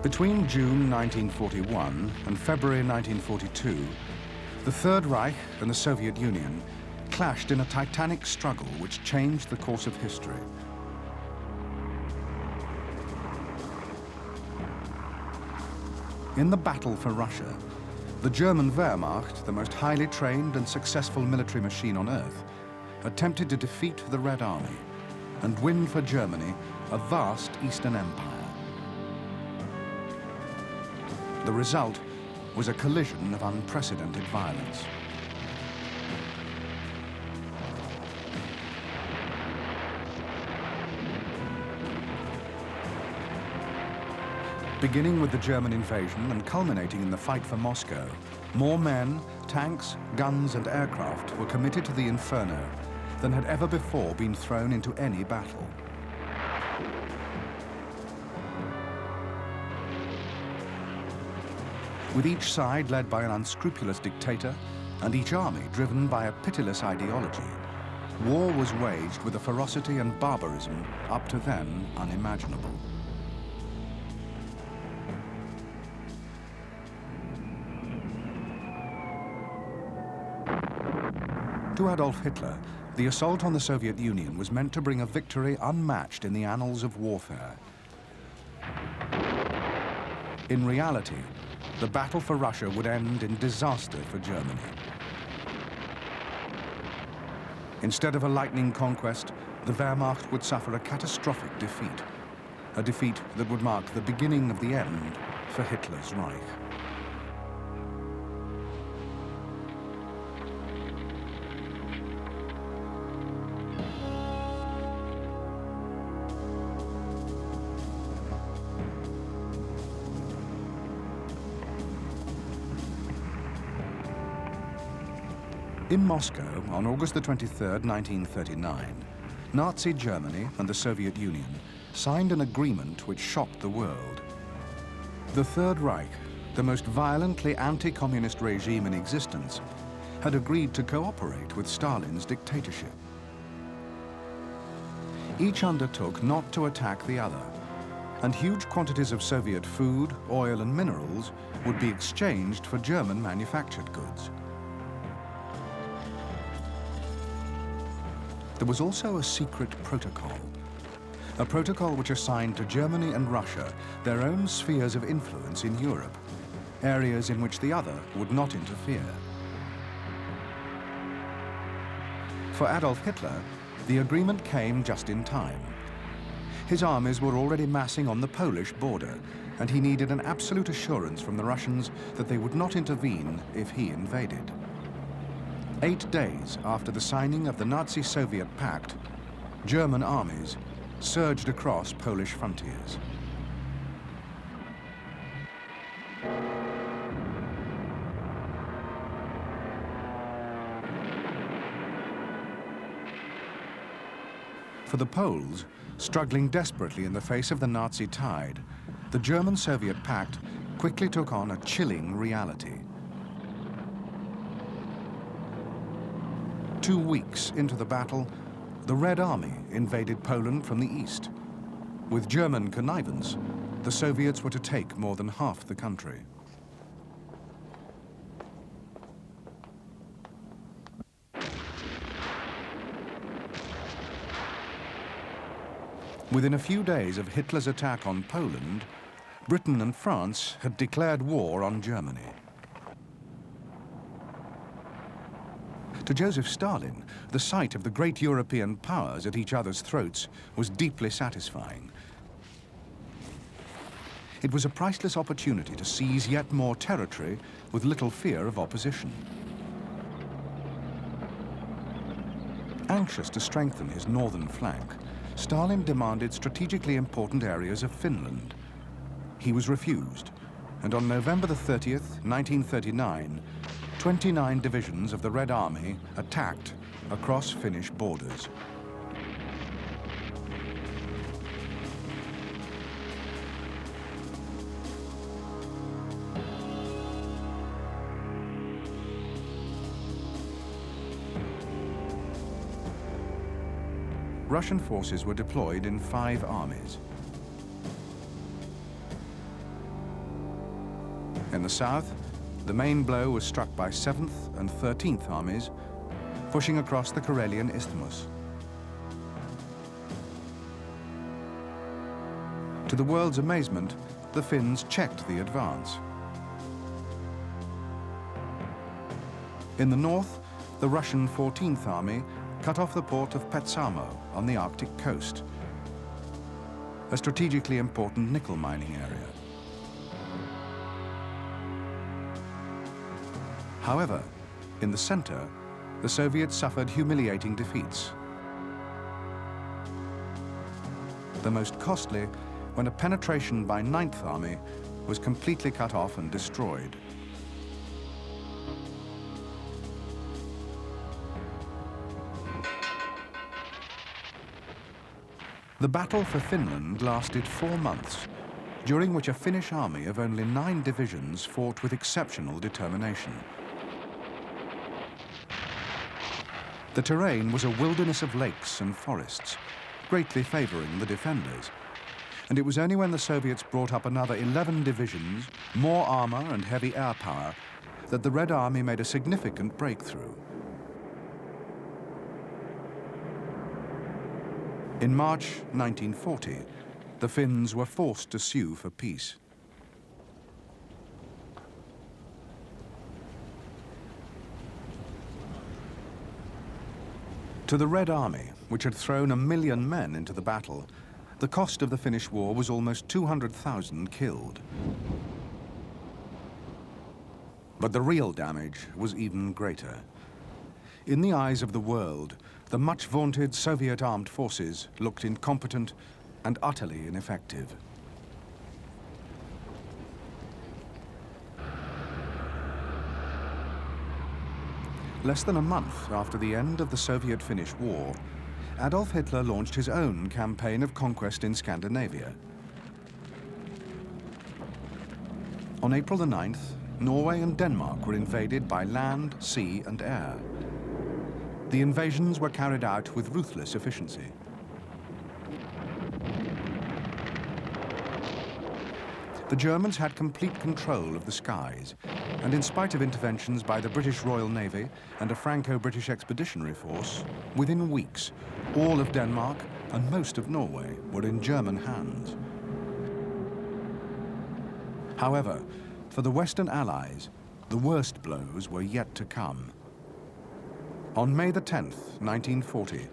Between June 1941 and February 1942, the Third Reich and the Soviet Union clashed in a titanic struggle which changed the course of history. In the battle for Russia, the German Wehrmacht, the most highly trained and successful military machine on earth, attempted to defeat the Red Army and win for Germany a vast Eastern Empire. The result was a collision of unprecedented violence. Beginning with the German invasion and culminating in the fight for Moscow, more men, tanks, guns and aircraft were committed to the inferno than had ever before been thrown into any battle. With each side led by an unscrupulous dictator and each army driven by a pitiless ideology, war was waged with a ferocity and barbarism up to then unimaginable. To Adolf Hitler, the assault on the Soviet Union was meant to bring a victory unmatched in the annals of warfare. In reality, the battle for Russia would end in disaster for Germany. Instead of a lightning conquest, the Wehrmacht would suffer a catastrophic defeat, a defeat that would mark the beginning of the end for Hitler's Reich. In Moscow, on August the 23rd, 1939, Nazi Germany and the Soviet Union signed an agreement which shocked the world. The Third Reich, the most violently anti-communist regime in existence, had agreed to cooperate with Stalin's dictatorship. Each undertook not to attack the other, and huge quantities of Soviet food, oil and minerals would be exchanged for German manufactured goods. There was also a secret protocol, a protocol which assigned to Germany and Russia their own spheres of influence in Europe, areas in which the other would not interfere. For Adolf Hitler, the agreement came just in time. His armies were already massing on the Polish border, and he needed an absolute assurance from the Russians that they would not intervene if he invaded. 8 days after the signing of the Nazi-Soviet pact, German armies surged across Polish frontiers. For the Poles, struggling desperately in the face of the Nazi tide, the German-Soviet pact quickly took on a chilling reality. 2 weeks into the battle, the Red Army invaded Poland from the east. With German connivance, the Soviets were to take more than half the country. Within a few days of Hitler's attack on Poland, Britain and France had declared war on Germany. To Joseph Stalin, the sight of the great European powers at each other's throats was deeply satisfying. It was a priceless opportunity to seize yet more territory with little fear of opposition. Anxious to strengthen his northern flank, Stalin demanded strategically important areas of Finland. He was refused, and on November the 30th, 1939, 29 divisions of the Red Army attacked across Finnish borders. Russian forces were deployed in 5 armies. In the south, the main blow was struck by 7th and 13th Armies, pushing across the Karelian Isthmus. To the world's amazement, the Finns checked the advance. In the north, the Russian 14th Army cut off the port of Petsamo on the Arctic coast, a strategically important nickel mining area. However, in the center, the Soviets suffered humiliating defeats. The most costly when a penetration by 9th Army was completely cut off and destroyed. The battle for Finland lasted 4 months, during which a Finnish army of only 9 divisions fought with exceptional determination. The terrain was a wilderness of lakes and forests, greatly favoring the defenders. And it was only when the Soviets brought up another 11 divisions, more armor and heavy air power, that the Red Army made a significant breakthrough. In March 1940, the Finns were forced to sue for peace. To the Red Army, which had thrown 1 million men into the battle, the cost of the Finnish war was almost 200,000 killed. But the real damage was even greater. In the eyes of the world, the much-vaunted Soviet armed forces looked incompetent and utterly ineffective. Less than a month after the end of the Soviet-Finnish War, Adolf Hitler launched his own campaign of conquest in Scandinavia. On April the 9th, Norway and Denmark were invaded by land, sea, and air. The invasions were carried out with ruthless efficiency. The Germans had complete control of the skies, and in spite of interventions by the British Royal Navy and a Franco-British expeditionary force, within weeks, all of Denmark and most of Norway were in German hands. However, for the Western Allies, the worst blows were yet to come. On May the 10th, 1940,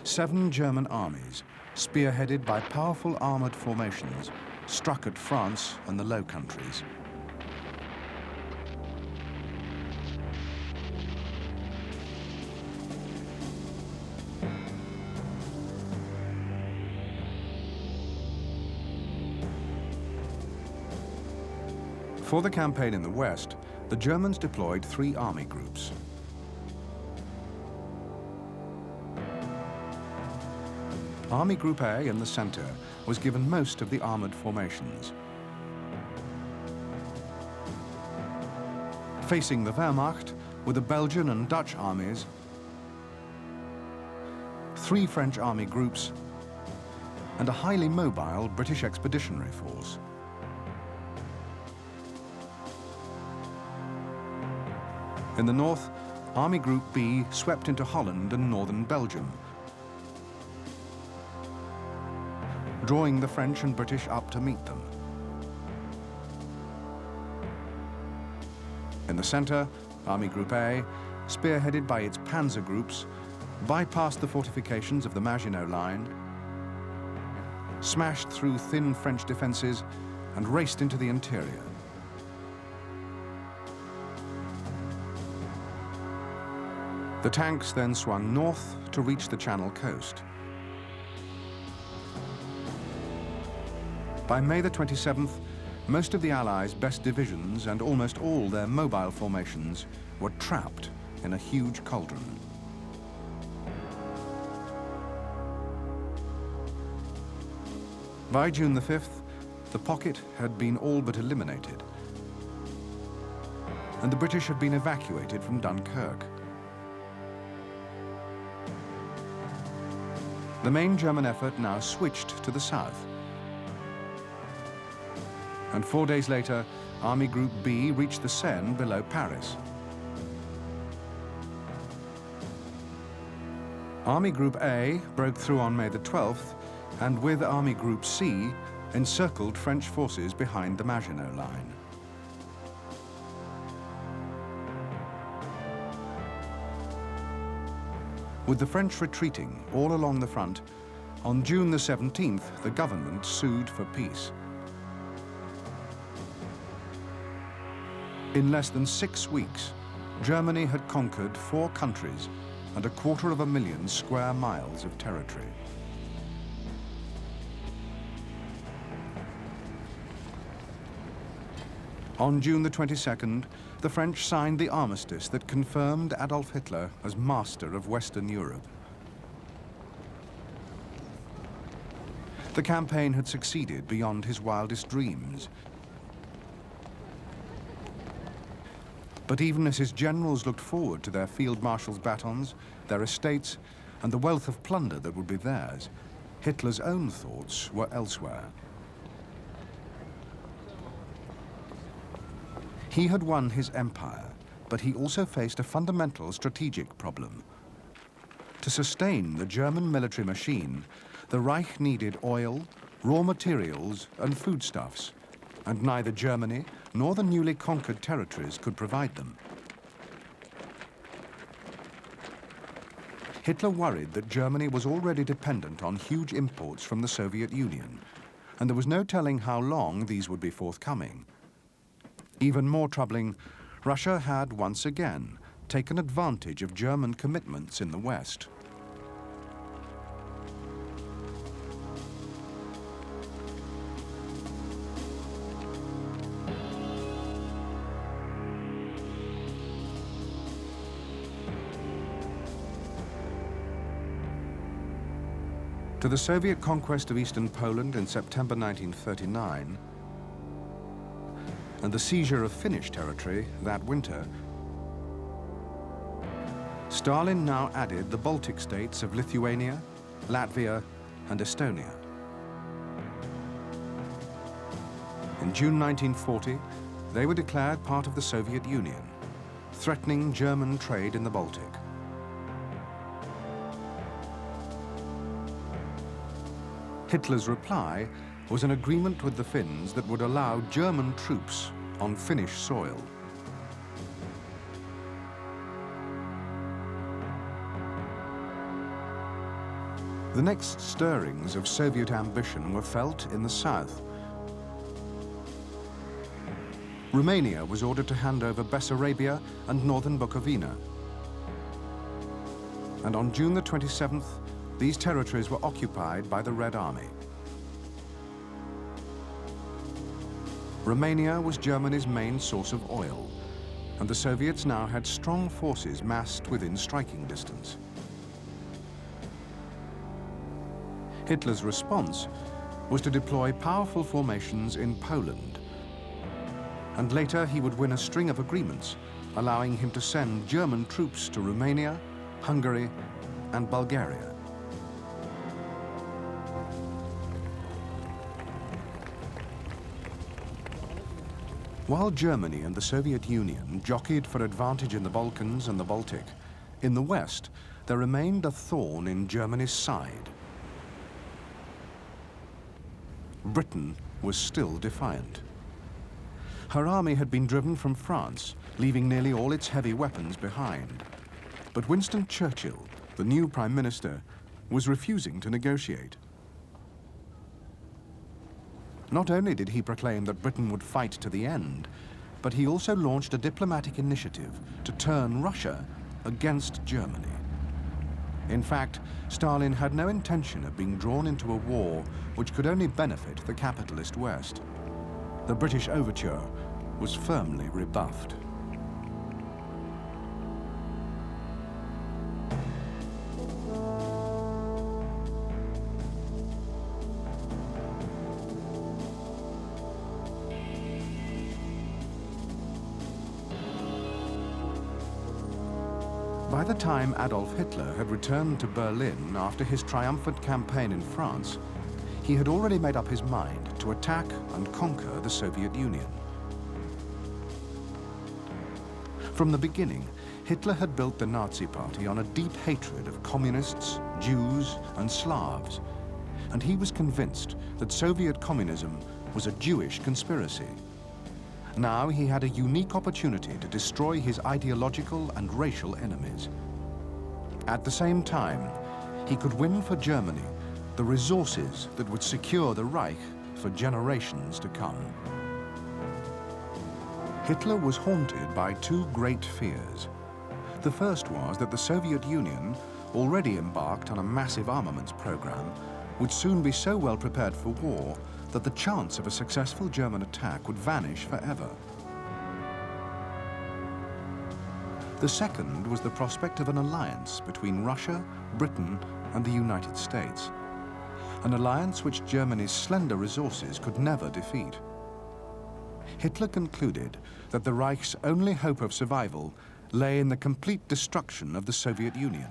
7 German armies, spearheaded by powerful armored formations, struck at France and the Low Countries. For the campaign in the West, the Germans deployed 3 army groups. Army Group A in the center was given most of the armored formations. Facing the Wehrmacht were the Belgian and Dutch armies, 3 French army groups, and a highly mobile British expeditionary force. In the north, Army Group B swept into Holland and northern Belgium, drawing the French and British up to meet them. In the center, Army Group A, spearheaded by its panzer groups, bypassed the fortifications of the Maginot Line, smashed through thin French defenses, and raced into the interior. The tanks then swung north to reach the Channel coast. By May the 27th, most of the Allies' best divisions and almost all their mobile formations were trapped in a huge cauldron. By June the 5th, the pocket had been all but eliminated, and the British had been evacuated from Dunkirk. The main German effort now switched to the south. and 4 days later, Army Group B reached the Seine below Paris. Army Group A broke through on May the 12th, and with Army Group C, encircled French forces behind the Maginot Line. With the French retreating all along the front, on June the 17th, the government sued for peace. In less than 6 weeks, Germany had conquered 4 countries and 250,000 square miles of territory. On June the 22nd, the French signed the armistice that confirmed Adolf Hitler as master of Western Europe. The campaign had succeeded beyond his wildest dreams. But even as his generals looked forward to their field marshals' batons, their estates, and the wealth of plunder that would be theirs, Hitler's own thoughts were elsewhere. He had won his empire, but he also faced a fundamental strategic problem. To sustain the German military machine, the Reich needed oil, raw materials, and foodstuffs, and neither Germany nor the newly conquered territories could provide them. Hitler worried that Germany was already dependent on huge imports from the Soviet Union, and there was no telling how long these would be forthcoming. Even more troubling, Russia had once again taken advantage of German commitments in the West. To the Soviet conquest of eastern Poland in September 1939, and the seizure of Finnish territory that winter, Stalin now added the Baltic states of Lithuania, Latvia, and Estonia. In June 1940, they were declared part of the Soviet Union, threatening German trade in the Baltic. Hitler's reply was an agreement with the Finns that would allow German troops on Finnish soil. The next stirrings of Soviet ambition were felt in the south. Romania was ordered to hand over Bessarabia and northern Bukovina. And on June the 27th, these territories were occupied by the Red Army. Romania was Germany's main source of oil, and the Soviets now had strong forces massed within striking distance. Hitler's response was to deploy powerful formations in Poland, and later he would win a string of agreements, allowing him to send German troops to Romania, Hungary, and Bulgaria. While Germany and the Soviet Union jockeyed for advantage in the Balkans and the Baltic, in the West, there remained a thorn in Germany's side. Britain was still defiant. Her army had been driven from France, leaving nearly all its heavy weapons behind. But Winston Churchill, the new Prime Minister, was refusing to negotiate. Not only did he proclaim that Britain would fight to the end, but he also launched a diplomatic initiative to turn Russia against Germany. In fact, Stalin had no intention of being drawn into a war which could only benefit the capitalist West. The British overture was firmly rebuffed. By the time Adolf Hitler had returned to Berlin after his triumphant campaign in France, he had already made up his mind to attack and conquer the Soviet Union. From the beginning, Hitler had built the Nazi Party on a deep hatred of communists, Jews, and Slavs, and he was convinced that Soviet communism was a Jewish conspiracy. Now he had a unique opportunity to destroy his ideological and racial enemies. At the same time, he could win for Germany the resources that would secure the Reich for generations to come. Hitler was haunted by two great fears. The first was that the Soviet Union, already embarked on a massive armaments program, would soon be so well prepared for war that the chance of a successful German attack would vanish forever. The second was the prospect of an alliance between Russia, Britain, and the United States. An alliance which Germany's slender resources could never defeat. Hitler concluded that the Reich's only hope of survival lay in the complete destruction of the Soviet Union.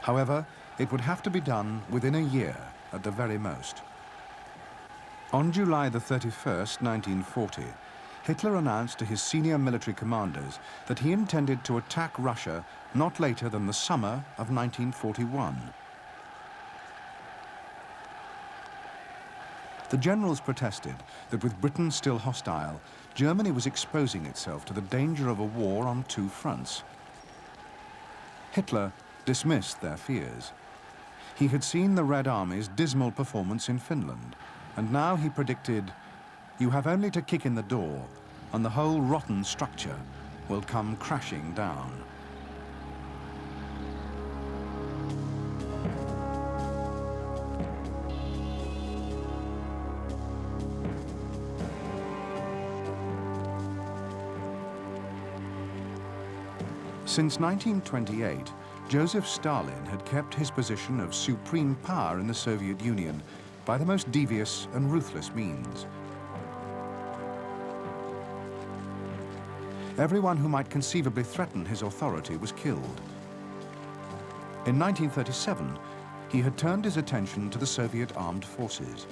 However, it would have to be done within a year at the very most. On July the 31st, 1940, Hitler announced to his senior military commanders that he intended to attack Russia not later than the summer of 1941. The generals protested that with Britain still hostile, Germany was exposing itself to the danger of a war on two fronts. Hitler dismissed their fears. He had seen the Red Army's dismal performance in Finland, and now he predicted, "You have only to kick in the door, and the whole rotten structure will come crashing down." Since 1928, Joseph Stalin had kept his position of supreme power in the Soviet Union by the most devious and ruthless means. Everyone who might conceivably threaten his authority was killed. In 1937, he had turned his attention to the Soviet armed forces.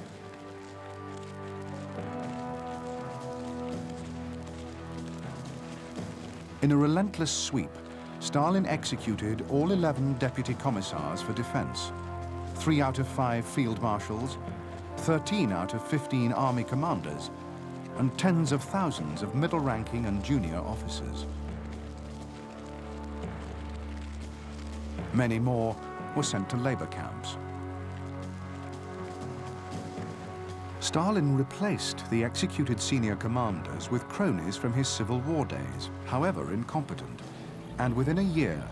In a relentless sweep, Stalin executed all 11 deputy commissars for defense, 3 out of 5 field marshals, 13 out of 15 army commanders, and tens of thousands of middle-ranking and junior officers. Many more were sent to labor camps. Stalin replaced the executed senior commanders with cronies from his Civil War days, however incompetent, and within a year,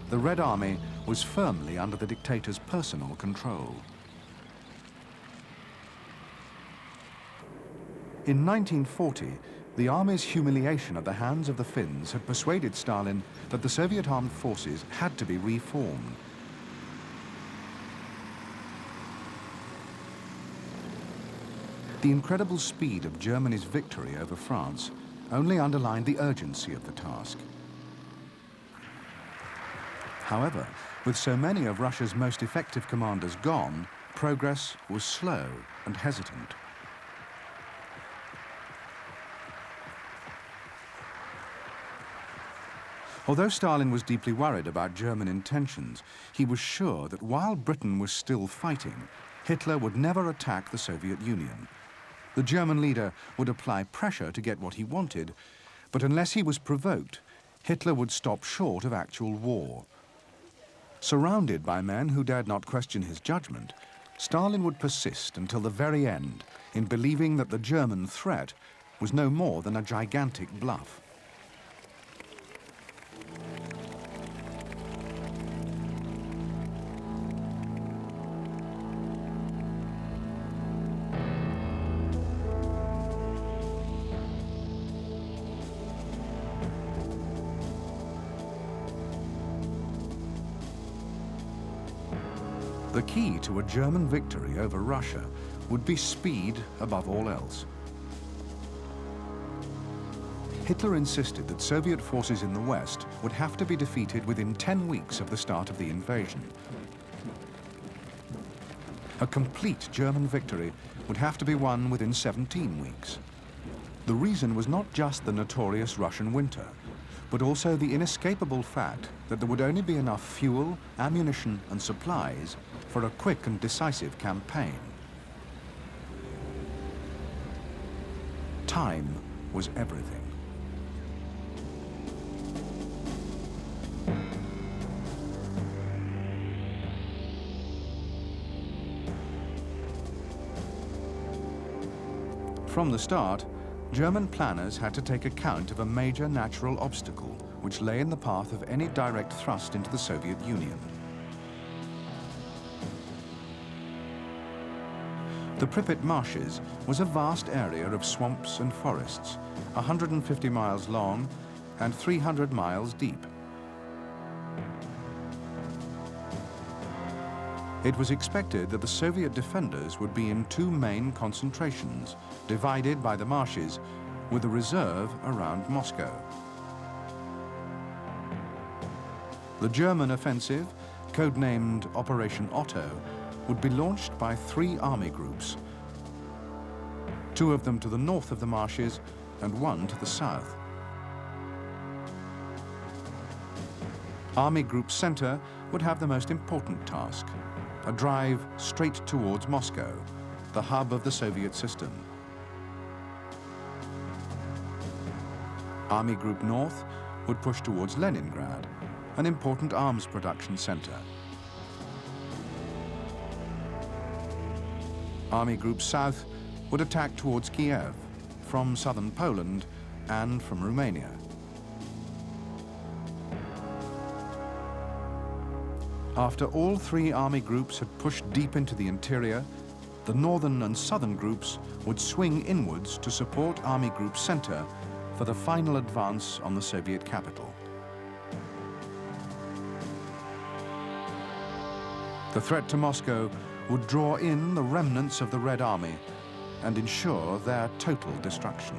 the Red Army was firmly under the dictator's personal control. In 1940, the army's humiliation at the hands of the Finns had persuaded Stalin that the Soviet armed forces had to be reformed. The incredible speed of Germany's victory over France only underlined the urgency of the task. However, with so many of Russia's most effective commanders gone, progress was slow and hesitant. Although Stalin was deeply worried about German intentions, he was sure that while Britain was still fighting, Hitler would never attack the Soviet Union. The German leader would apply pressure to get what he wanted, but unless he was provoked, Hitler would stop short of actual war. Surrounded by men who dared not question his judgment, Stalin would persist until the very end in believing that the German threat was no more than a gigantic bluff. The key to a German victory over Russia would be speed above all else. Hitler insisted that Soviet forces in the West would have to be defeated within 10 weeks of the start of the invasion. A complete German victory would have to be won within 17 weeks. The reason was not just the notorious Russian winter, but also the inescapable fact that there would only be enough fuel, ammunition, and supplies for a quick and decisive campaign. Time was everything. From the start, German planners had to take account of a major natural obstacle which lay in the path of any direct thrust into the Soviet Union. The Pripyat Marshes was a vast area of swamps and forests, 150 miles long and 300 miles deep. It was expected that the Soviet defenders would be in two main concentrations, divided by the marshes, with a reserve around Moscow. The German offensive, codenamed Operation Otto, would be launched by 3 army groups, 2 of them to the north of the marshes and 1 to the south. Army Group Center would have the most important task, a drive straight towards Moscow, the hub of the Soviet system. Army Group North would push towards Leningrad, an important arms production center. Army Group South would attack towards Kiev, from southern Poland and from Romania. After all 3 army groups had pushed deep into the interior, the northern and southern groups would swing inwards to support Army Group Center for the final advance on the Soviet capital. The threat to Moscow would draw in the remnants of the Red Army and ensure their total destruction.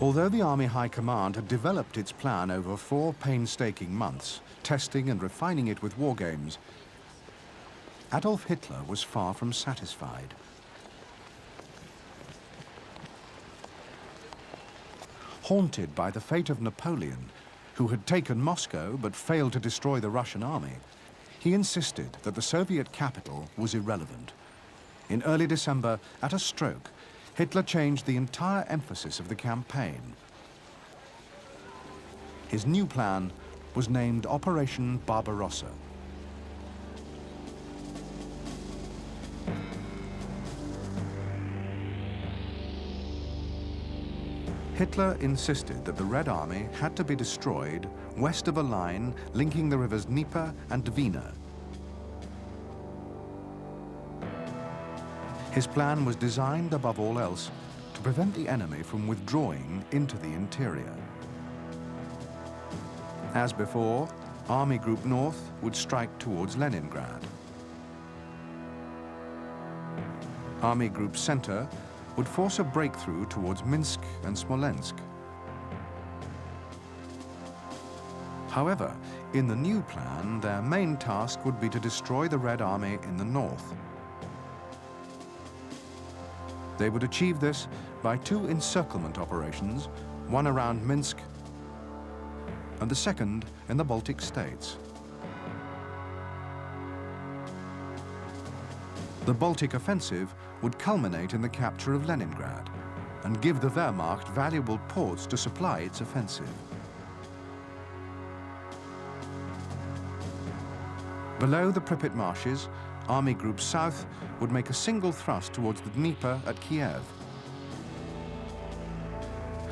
Although the Army High Command had developed its plan over 4 painstaking months, testing and refining it with war games, Adolf Hitler was far from satisfied. Haunted by the fate of Napoleon, who had taken Moscow but failed to destroy the Russian army, he insisted that the Soviet capital was irrelevant. In early December, at a stroke, Hitler changed the entire emphasis of the campaign. His new plan was named Operation Barbarossa. Hitler insisted that the Red Army had to be destroyed west of a line linking the rivers Dnieper and Dwina. His plan was designed, above all else, to prevent the enemy from withdrawing into the interior. As before, Army Group North would strike towards Leningrad. Army Group Center would force a breakthrough towards Minsk and Smolensk. However, in the new plan, their main task would be to destroy the Red Army in the north. They would achieve this by 2 encirclement operations, one around Minsk and the second in the Baltic states. The Baltic offensive would culminate in the capture of Leningrad and give the Wehrmacht valuable ports to supply its offensive. Below the Pripyat Marshes, Army Group South would make a single thrust towards the Dnieper at Kiev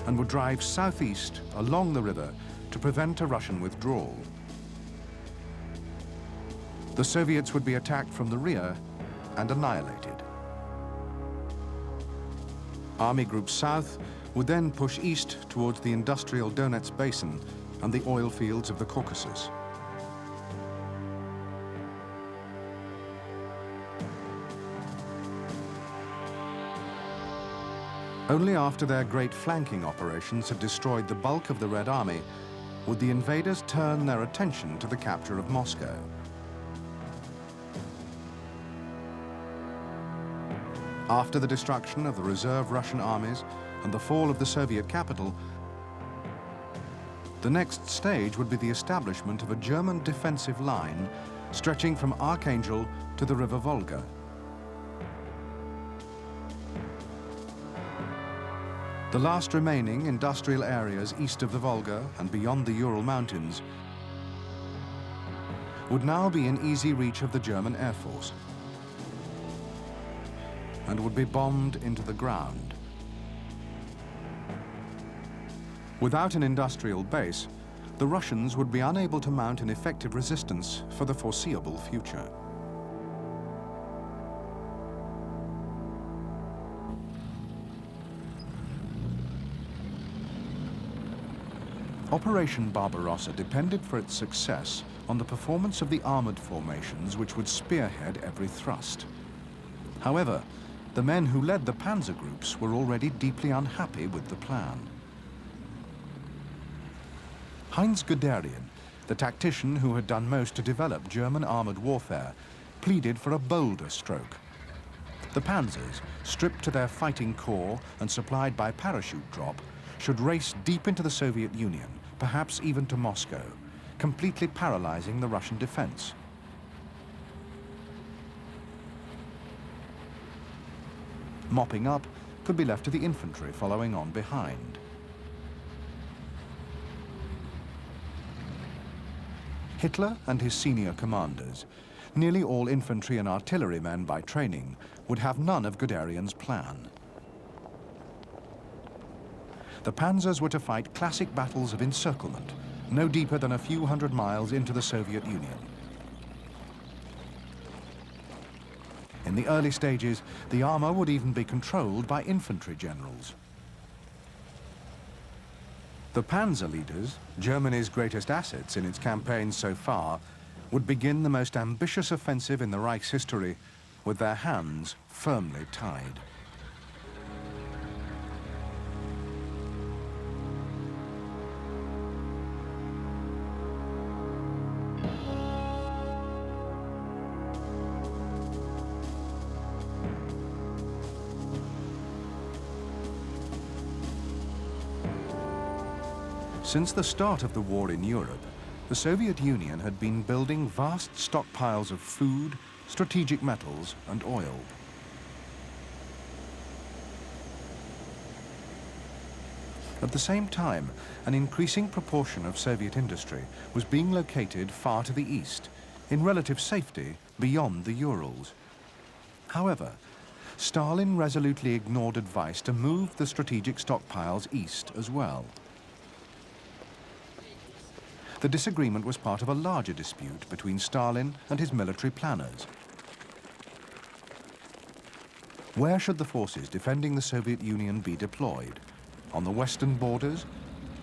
and would drive southeast along the river to prevent a Russian withdrawal. The Soviets would be attacked from the rear and annihilated. Army Group South would then push east towards the industrial Donetsk Basin and the oil fields of the Caucasus. Only after their great flanking operations had destroyed the bulk of the Red Army would the invaders turn their attention to the capture of Moscow. After the destruction of the reserve Russian armies and the fall of the Soviet capital, the next stage would be the establishment of a German defensive line stretching from Archangel to the River Volga. The last remaining industrial areas east of the Volga and beyond the Ural Mountains would now be in easy reach of the German Air Force and would be bombed into the ground. Without an industrial base, the Russians would be unable to mount an effective resistance for the foreseeable future. Operation Barbarossa depended for its success on the performance of the armored formations which would spearhead every thrust. However, the men who led the panzer groups were already deeply unhappy with the plan. Heinz Guderian, the tactician who had done most to develop German armored warfare, pleaded for a bolder stroke. The panzers, stripped to their fighting core and supplied by parachute drop, should race deep into the Soviet Union, perhaps even to Moscow, completely paralyzing the Russian defense. Mopping up could be left to the infantry following on behind. Hitler and his senior commanders, nearly all infantry and artillerymen by training, would have none of Guderian's plan. The panzers were to fight classic battles of encirclement, no deeper than a few hundred miles into the Soviet Union. In the early stages, the armor would even be controlled by infantry generals. The panzer leaders, Germany's greatest assets in its campaigns so far, would begin the most ambitious offensive in the Reich's history with their hands firmly tied. Since the start of the war in Europe, the Soviet Union had been building vast stockpiles of food, strategic metals, and oil. At the same time, an increasing proportion of Soviet industry was being located far to the east, in relative safety beyond the Urals. However, Stalin resolutely ignored advice to move the strategic stockpiles east as well. The disagreement was part of a larger dispute between Stalin and his military planners. Where should the forces defending the Soviet Union be deployed? On the western borders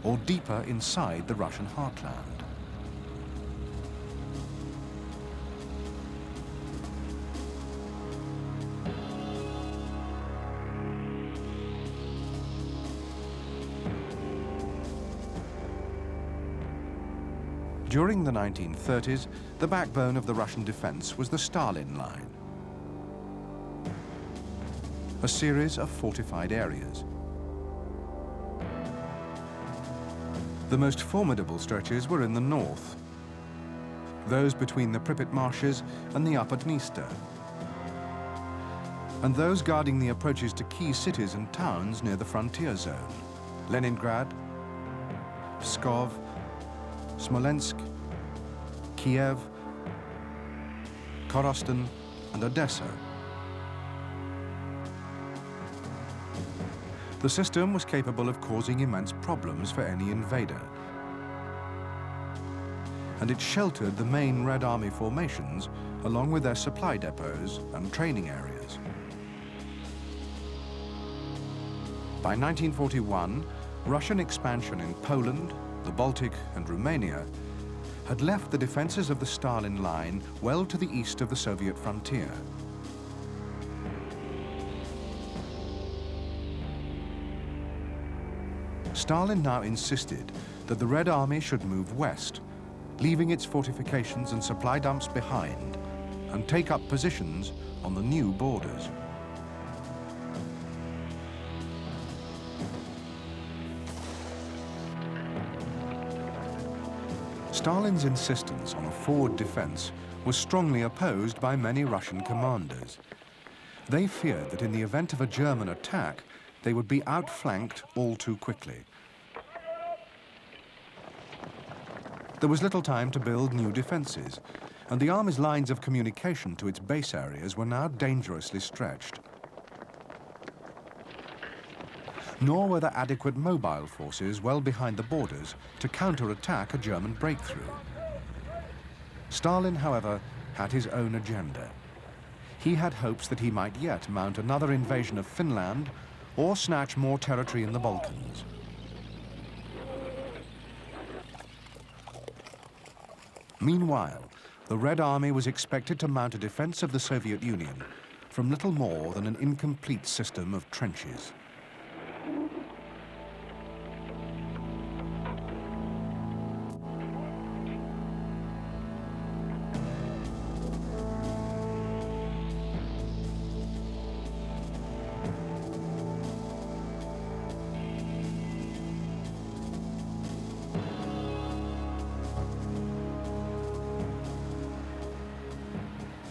or deeper inside the Russian heartland? During the 1930s, the backbone of the Russian defense was the Stalin Line, a series of fortified areas. The most formidable stretches were in the north, those between the Pripyat marshes and the upper Dniester, and those guarding the approaches to key cities and towns near the frontier zone: Leningrad, Pskov, Smolensk, Kiev, Korostan, and Odessa. The system was capable of causing immense problems for any invader, and it sheltered the main Red Army formations along with their supply depots and training areas. By 1941, Russian expansion in Poland, the Baltic, and Romania had left the defenses of the Stalin Line well to the east of the Soviet frontier. Stalin now insisted that the Red Army should move west, leaving its fortifications and supply dumps behind, and take up positions on the new borders. Stalin's insistence on a forward defense was strongly opposed by many Russian commanders. They feared that in the event of a German attack, they would be outflanked all too quickly. There was little time to build new defenses, and the army's lines of communication to its base areas were now dangerously stretched. Nor were there adequate mobile forces well behind the borders to counterattack a German breakthrough. Stalin, however, had his own agenda. He had hopes that he might yet mount another invasion of Finland or snatch more territory in the Balkans. Meanwhile, the Red Army was expected to mount a defense of the Soviet Union from little more than an incomplete system of trenches.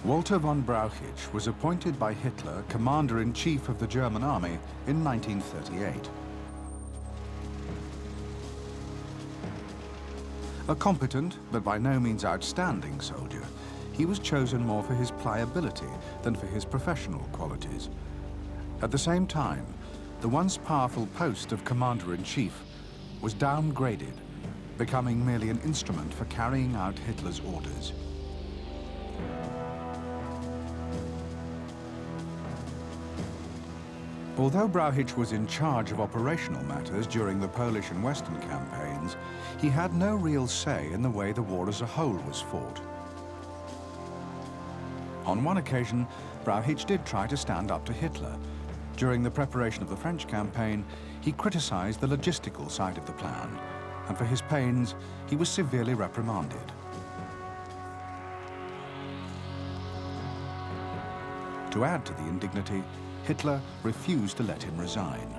Walter von Brauchitsch was appointed by Hitler Commander-in-Chief of the German Army in 1938. A competent, but by no means outstanding soldier, he was chosen more for his pliability than for his professional qualities. At the same time, the once powerful post of Commander-in-Chief was downgraded, becoming merely an instrument for carrying out Hitler's orders. Although Brauchitsch was in charge of operational matters during the Polish and Western campaigns, he had no real say in the way the war as a whole was fought. On one occasion, Brauchitsch did try to stand up to Hitler. During the preparation of the French campaign, he criticized the logistical side of the plan, and for his pains, he was severely reprimanded. To add to the indignity, Hitler refused to let him resign.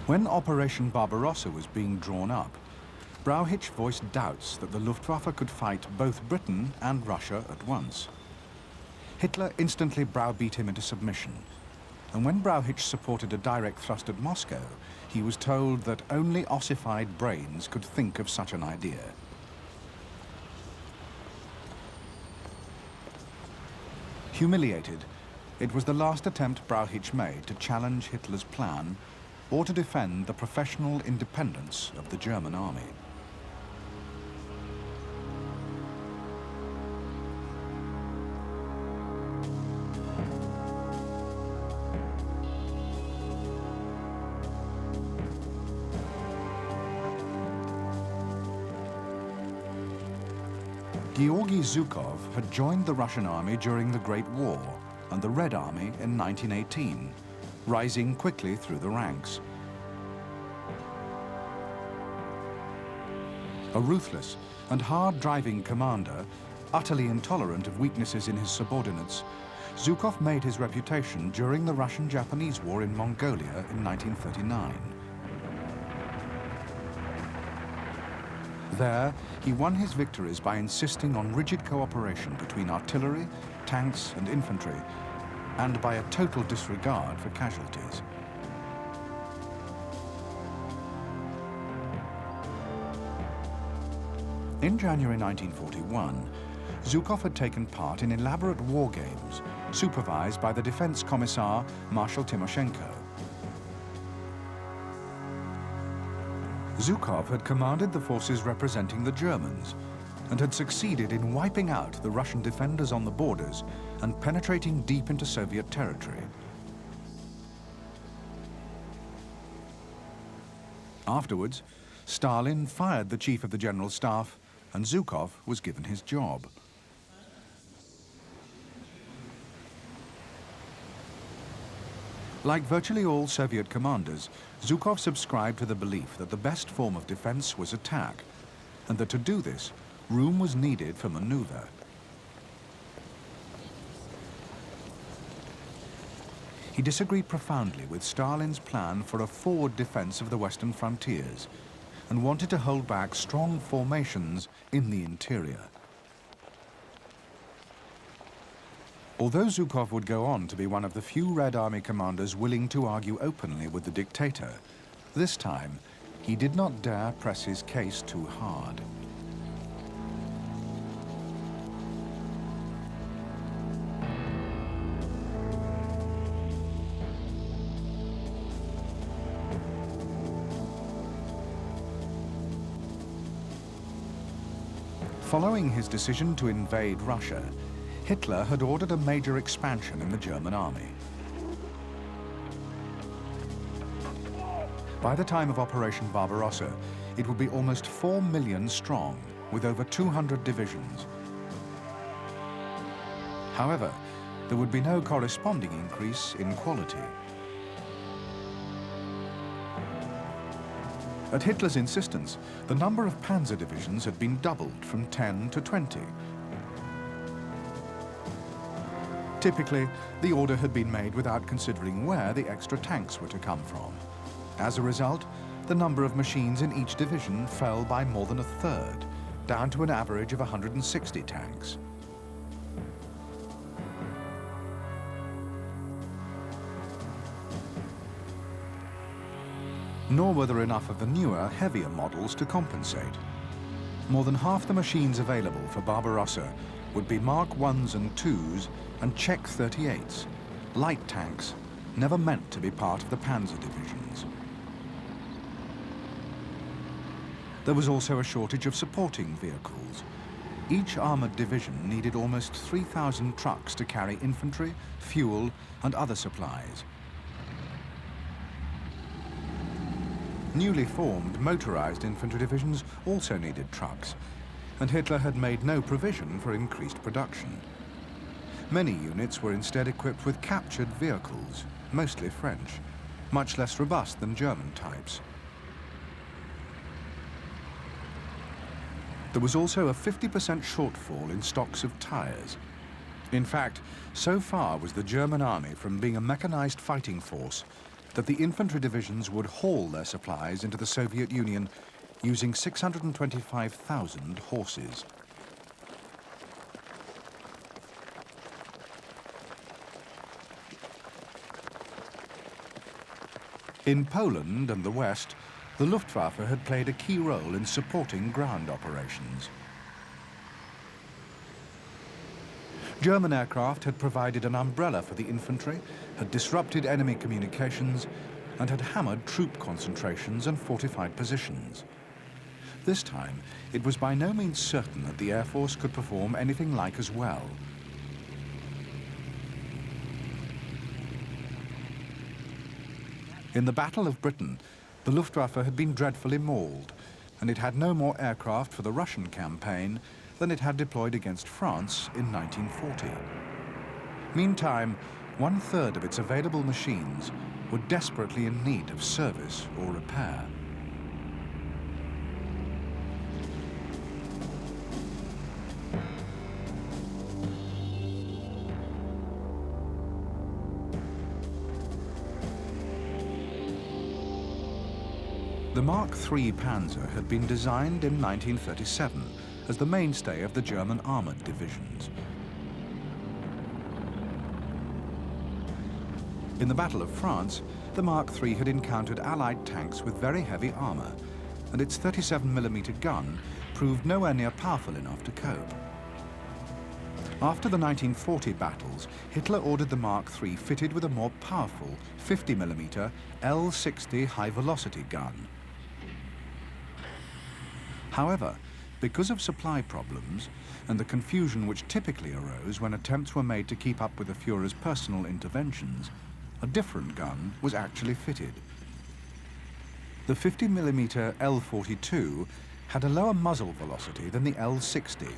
When Operation Barbarossa was being drawn up, Brauchitsch voiced doubts that the Luftwaffe could fight both Britain and Russia at once. Hitler instantly browbeat him into submission, and when Brauchitsch supported a direct thrust at Moscow, he was told that only ossified brains could think of such an idea. Humiliated, it was the last attempt Brauchitsch made to challenge Hitler's plan or to defend the professional independence of the German army. Georgy Zhukov had joined the Russian army during the Great War and the Red Army in 1918, rising quickly through the ranks. A ruthless and hard-driving commander, utterly intolerant of weaknesses in his subordinates, Zhukov made his reputation during the Russian-Japanese War in Mongolia in 1939. There, he won his victories by insisting on rigid cooperation between artillery, tanks, and infantry, and by a total disregard for casualties. In January 1941, Zhukov had taken part in elaborate war games, supervised by the defense commissar, Marshal Timoshenko. Zhukov had commanded the forces representing the Germans and had succeeded in wiping out the Russian defenders on the borders and penetrating deep into Soviet territory. Afterwards, Stalin fired the chief of the General Staff and Zhukov was given his job. Like virtually all Soviet commanders, Zhukov subscribed to the belief that the best form of defense was attack, and that to do this, room was needed for maneuver. He disagreed profoundly with Stalin's plan for a forward defense of the western frontiers and wanted to hold back strong formations in the interior. Although Zhukov would go on to be one of the few Red Army commanders willing to argue openly with the dictator, this time he did not dare press his case too hard. Following his decision to invade Russia, Hitler had ordered a major expansion in the German army. By the time of Operation Barbarossa, it would be almost 4 million strong, with over 200 divisions. However, there would be no corresponding increase in quality. At Hitler's insistence, the number of panzer divisions had been doubled from 10 to 20. Typically, the order had been made without considering where the extra tanks were to come from. As a result, the number of machines in each division fell by more than a third, down to an average of 160 tanks. Nor were there enough of the newer, heavier models to compensate. More than half the machines available for Barbarossa would be Mark 1s and 2s and Czech 38s, light tanks never meant to be part of the panzer divisions. There was also a shortage of supporting vehicles. Each armored division needed almost 3,000 trucks to carry infantry, fuel, and other supplies. Newly formed motorized infantry divisions also needed trucks, and Hitler had made no provision for increased production. Many units were instead equipped with captured vehicles, mostly French, much less robust than German types. There was also a 50% shortfall in stocks of tires. In fact, so far was the German army from being a mechanized fighting force that the infantry divisions would haul their supplies into the Soviet Union using 625,000 horses. In Poland and the West, the Luftwaffe had played a key role in supporting ground operations. German aircraft had provided an umbrella for the infantry, had disrupted enemy communications, and had hammered troop concentrations and fortified positions. This time, it was by no means certain that the Air Force could perform anything like as well. In the Battle of Britain, the Luftwaffe had been dreadfully mauled, and it had no more aircraft for the Russian campaign than it had deployed against France in 1940. Meantime, 1/3 of its available machines were desperately in need of service or repair. The Mark III Panzer had been designed in 1937 as the mainstay of the German armored divisions. In the Battle of France, the Mark III had encountered Allied tanks with very heavy armor, and its 37mm gun proved nowhere near powerful enough to cope. After the 1940 battles, Hitler ordered the Mark III fitted with a more powerful 50mm L-60 high-velocity gun. However, because of supply problems and the confusion which typically arose when attempts were made to keep up with the Führer's personal interventions, a different gun was actually fitted. The 50mm L-42 had a lower muzzle velocity than the L-60,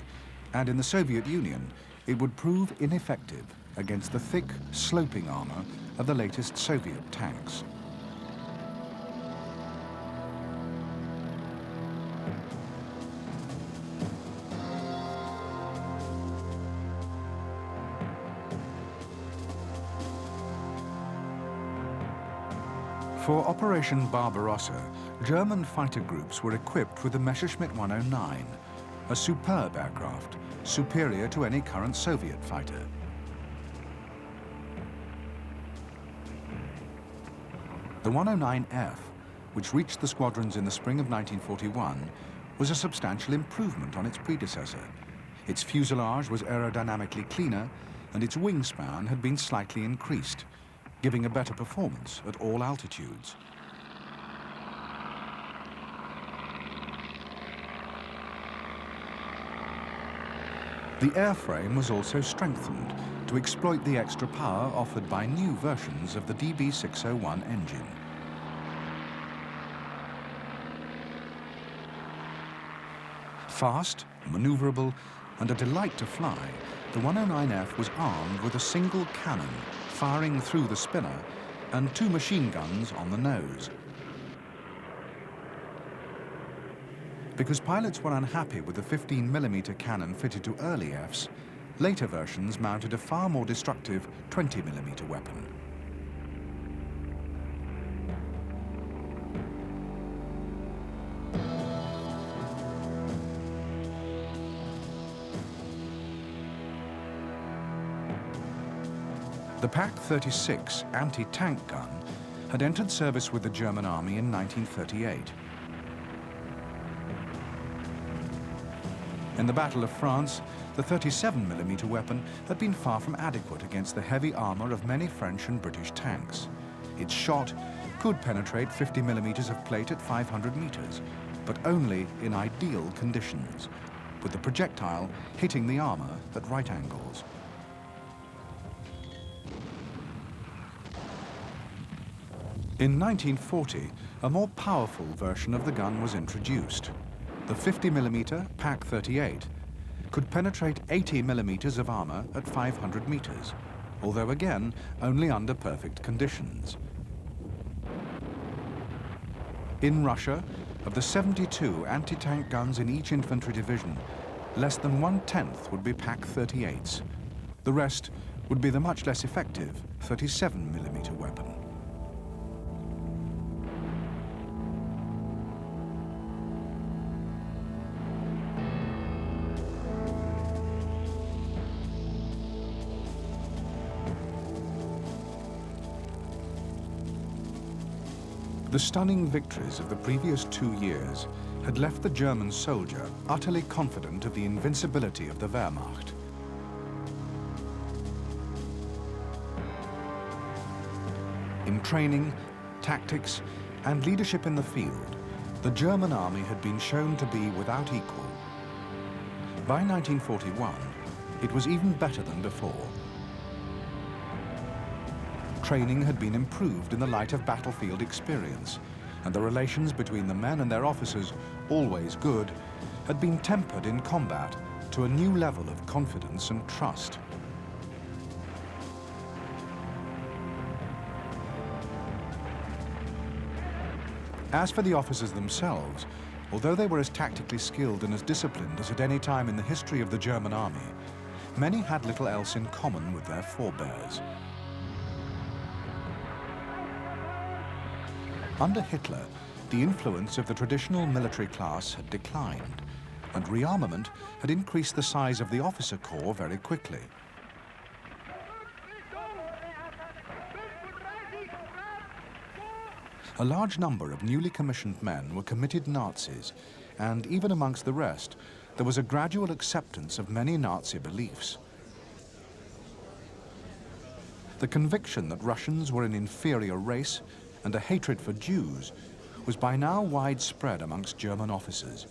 and in the Soviet Union, it would prove ineffective against the thick, sloping armor of the latest Soviet tanks. For Operation Barbarossa, German fighter groups were equipped with the Messerschmitt 109, a superb aircraft, superior to any current Soviet fighter. The 109F, which reached the squadrons in the spring of 1941, was a substantial improvement on its predecessor. Its fuselage was aerodynamically cleaner, and its wingspan had been slightly increased, giving a better performance at all altitudes. The airframe was also strengthened to exploit the extra power offered by new versions of the DB601 engine. Fast, maneuverable, and a delight to fly, the 109F was armed with a single cannon firing through the spinner and 2 machine guns on the nose. Because pilots were unhappy with the 15mm cannon fitted to early Fs, later versions mounted a far more destructive 20mm weapon. The Pak-36 anti-tank gun had entered service with the German army in 1938. In the Battle of France, the 37mm weapon had been far from adequate against the heavy armor of many French and British tanks. Its shot could penetrate 50mm of plate at 500 meters, but only in ideal conditions, with the projectile hitting the armor at right angles. In 1940, a more powerful version of the gun was introduced. The 50mm Pak-38 could penetrate 80mm of armor at 500 meters, although again, only under perfect conditions. In Russia, of the 72 anti-tank guns in each infantry division, less than 1/10 would be Pak-38s. The rest would be the much less effective 37mm weapon. The stunning victories of the previous 2 years had left the German soldier utterly confident of the invincibility of the Wehrmacht. In training, tactics, and leadership in the field, the German army had been shown to be without equal. By 1941, it was even better than before. Training had been improved in the light of battlefield experience, and the relations between the men and their officers, always good, had been tempered in combat to a new level of confidence and trust. As for the officers themselves, although they were as tactically skilled and as disciplined as at any time in the history of the German army, many had little else in common with their forebears. Under Hitler, the influence of the traditional military class had declined, and rearmament had increased the size of the officer corps very quickly. A large number of newly commissioned men were committed Nazis, and even amongst the rest, there was a gradual acceptance of many Nazi beliefs. The conviction that Russians were an inferior race and a hatred for Jews was by now widespread amongst German officers.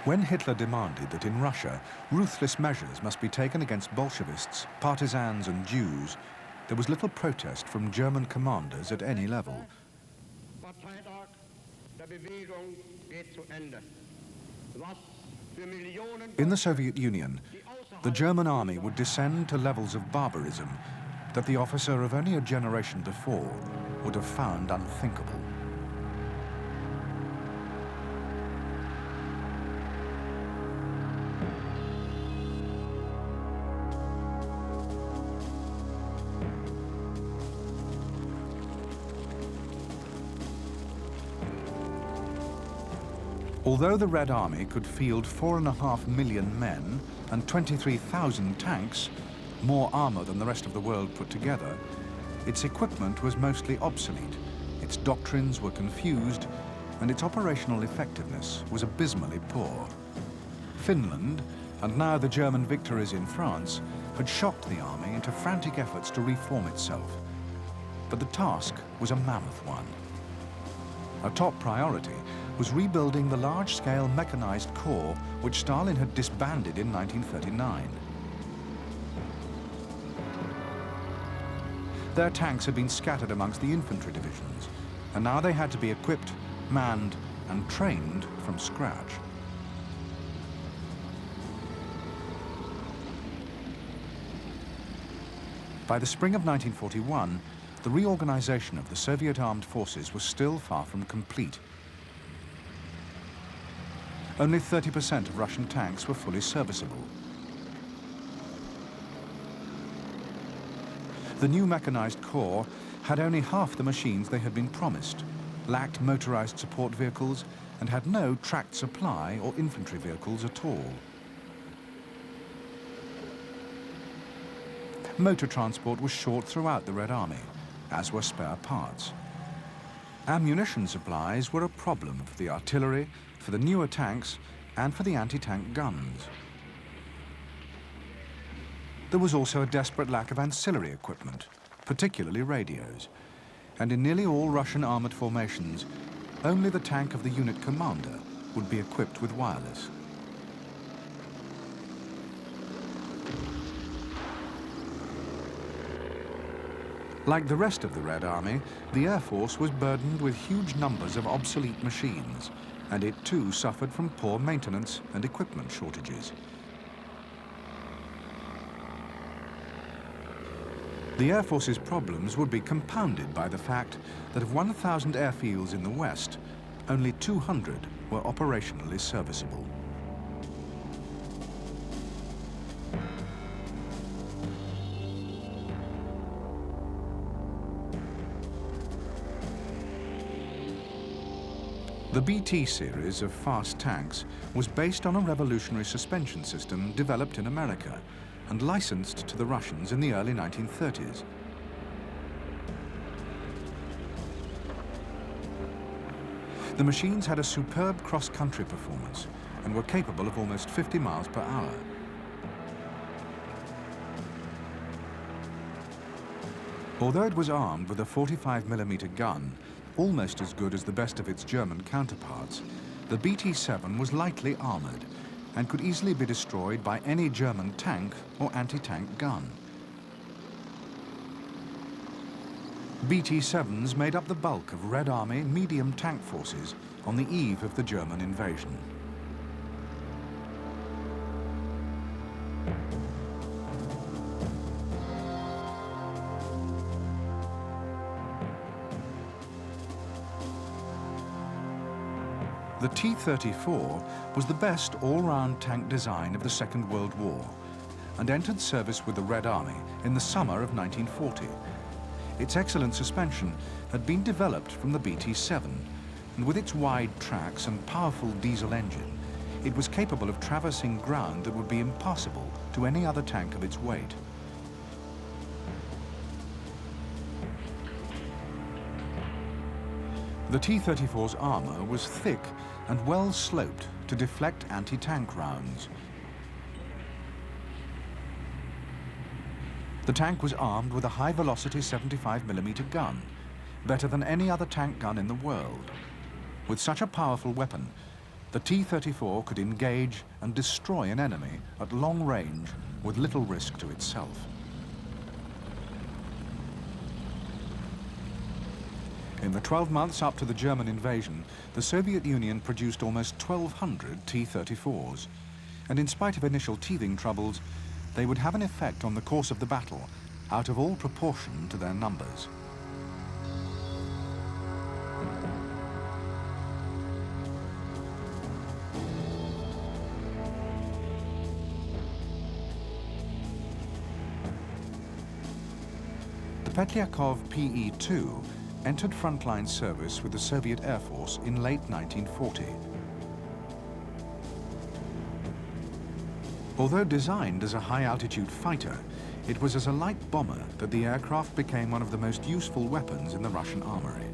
When Hitler demanded that in Russia ruthless measures must be taken against Bolshevists, partisans and Jews, there was little protest from German commanders at any level. Parteitag der Bewegung geht zu Ende. Was In the Soviet Union, the German army would descend to levels of barbarism that the officer of only a generation before would have found unthinkable. Although the Red Army could field 4.5 million men and 23,000 tanks, more armor than the rest of the world put together, its equipment was mostly obsolete, its doctrines were confused, and its operational effectiveness was abysmally poor. Finland, and now the German victories in France, had shocked the army into frantic efforts to reform itself. But the task was a mammoth one. A top priority was rebuilding the large-scale mechanized corps which Stalin had disbanded in 1939. Their tanks had been scattered amongst the infantry divisions, and now they had to be equipped, manned, and trained from scratch. By the spring of 1941, the reorganization of the Soviet armed forces was still far from complete. Only 30% of Russian tanks were fully serviceable. The new mechanized corps had only half the machines they had been promised, lacked motorized support vehicles, and had no tracked supply or infantry vehicles at all. Motor transport was short throughout the Red Army, as were spare parts. Ammunition supplies were a problem for the artillery, for the newer tanks, and for the anti-tank guns. There was also a desperate lack of ancillary equipment, particularly radios. And in nearly all Russian armored formations, only the tank of the unit commander would be equipped with wireless. Like the rest of the Red Army, the Air Force was burdened with huge numbers of obsolete machines, and it too suffered from poor maintenance and equipment shortages. The Air Force's problems would be compounded by the fact that of 1,000 airfields in the West, only 200 were operationally serviceable. The BT series of fast tanks was based on a revolutionary suspension system developed in America and licensed to the Russians in the early 1930s. The machines had a superb cross-country performance and were capable of almost 50 miles per hour. Although it was armed with a 45mm gun, almost as good as the best of its German counterparts, the BT-7 was lightly armored and could easily be destroyed by any German tank or anti-tank gun. BT-7s made up the bulk of Red Army medium tank forces on the eve of the German invasion. The T-34 was the best all-round tank design of the Second World War and entered service with the Red Army in the summer of 1940. Its excellent suspension had been developed from the BT-7, and with its wide tracks and powerful diesel engine, it was capable of traversing ground that would be impossible to any other tank of its weight. The T-34's armor was thick and well sloped to deflect anti-tank rounds. The tank was armed with a high-velocity 75mm gun, better than any other tank gun in the world. With such a powerful weapon, the T-34 could engage and destroy an enemy at long range with little risk to itself. In the 12 months up to the German invasion, the Soviet Union produced almost 1,200 T-34s. And in spite of initial teething troubles, they would have an effect on the course of the battle, out of all proportion to their numbers. The Petlyakov PE-2 entered frontline service with the Soviet Air Force in late 1940. Although designed as a high-altitude fighter, it was as a light bomber that the aircraft became one of the most useful weapons in the Russian armory.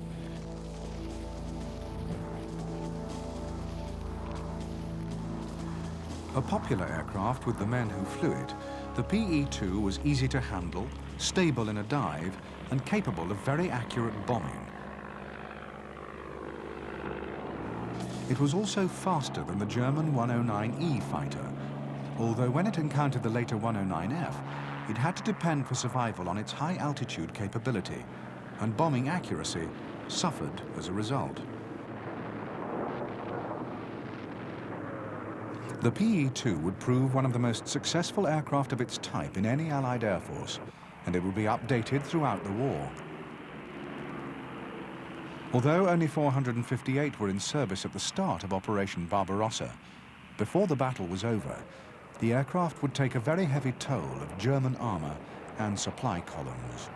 A popular aircraft with the men who flew it, the PE-2 was easy to handle, stable in a dive, and capable of very accurate bombing. It was also faster than the German 109E fighter, although when it encountered the later 109F, it had to depend for survival on its high-altitude capability, and bombing accuracy suffered as a result. The PE-2 would prove one of the most successful aircraft of its type in any Allied Air Force, and it would be updated throughout the war. Although only 458 were in service at the start of Operation Barbarossa, before the battle was over, the aircraft would take a very heavy toll of German armor and supply columns.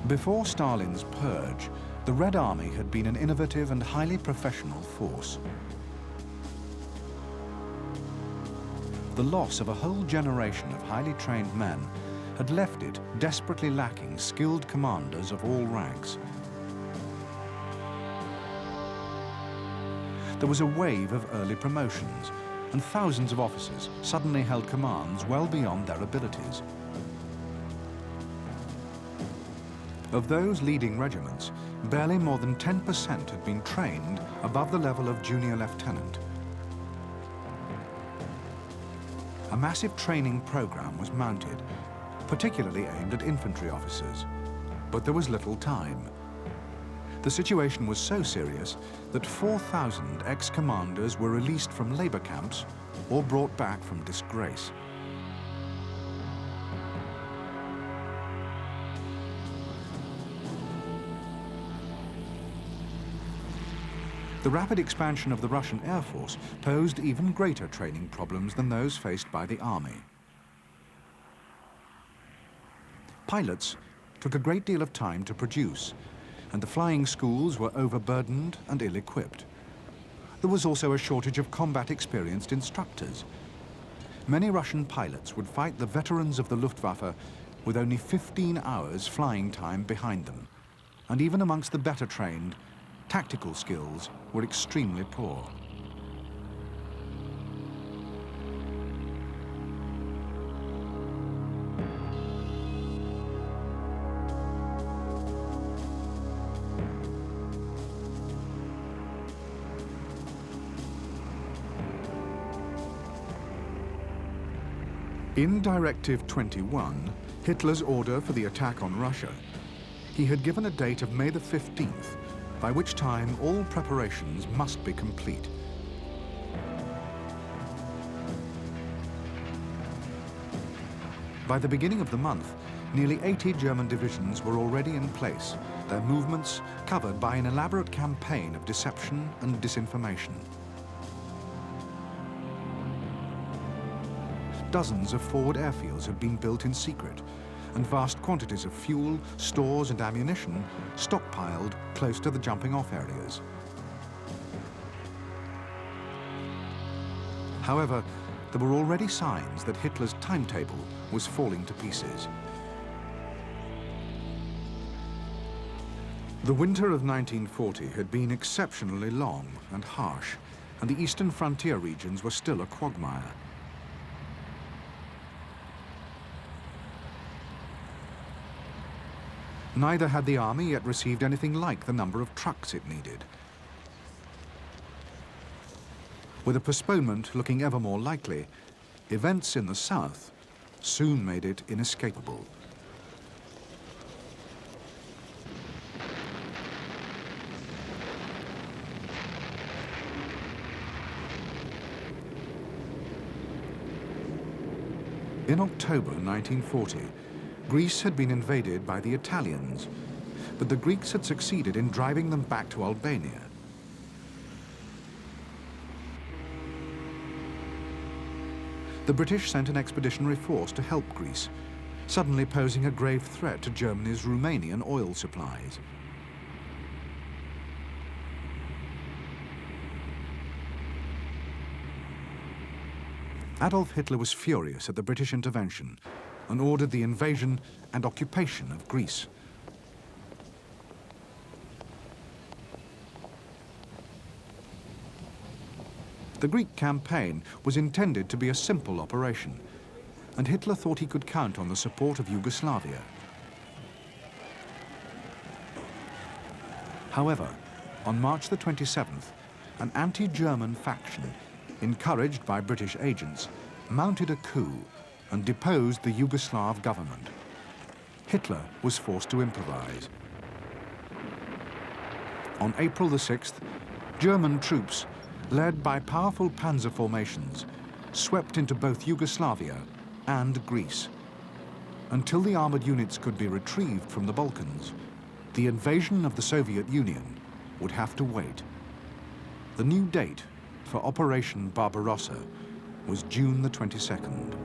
Before Stalin's purge, the Red Army had been an innovative and highly professional force. The loss of a whole generation of highly trained men had left it desperately lacking skilled commanders of all ranks. There was a wave of early promotions, and thousands of officers suddenly held commands well beyond their abilities. Of those leading regiments, barely more than 10% had been trained above the level of junior lieutenant. A massive training program was mounted, particularly aimed at infantry officers, but there was little time. The situation was so serious that 4,000 ex-commanders were released from labor camps or brought back from disgrace. The rapid expansion of the Russian Air Force posed even greater training problems than those faced by the army. Pilots took a great deal of time to produce, and the flying schools were overburdened and ill-equipped. There was also a shortage of combat-experienced instructors. Many Russian pilots would fight the veterans of the Luftwaffe with only 15 hours flying time behind them, and even amongst the better trained, tactical skills were extremely poor. In Directive 21, Hitler's order for the attack on Russia, he had given a date of May the 15th, by which time all preparations must be complete. By the beginning of the month, nearly 80 German divisions were already in place, their movements covered by an elaborate campaign of deception and disinformation. Dozens of forward airfields had been built in secret, and vast quantities of fuel, stores and ammunition stockpiled close to the jumping-off areas. However, there were already signs that Hitler's timetable was falling to pieces. The winter of 1940 had been exceptionally long and harsh, and the eastern frontier regions were still a quagmire. Neither had the army yet received anything like the number of trucks it needed. With a postponement looking ever more likely, events in the south soon made it inescapable. In October 1940, Greece had been invaded by the Italians, but the Greeks had succeeded in driving them back to Albania. The British sent an expeditionary force to help Greece, suddenly posing a grave threat to Germany's Romanian oil supplies. Adolf Hitler was furious at the British intervention and ordered the invasion and occupation of Greece. The Greek campaign was intended to be a simple operation, and Hitler thought he could count on the support of Yugoslavia. However, on March the 27th, an anti-German faction, encouraged by British agents, mounted a coup and deposed the Yugoslav government. Hitler was forced to improvise. On April the 6th, German troops, led by powerful panzer formations, swept into both Yugoslavia and Greece. Until the armored units could be retrieved from the Balkans, the invasion of the Soviet Union would have to wait. The new date for Operation Barbarossa was June the 22nd.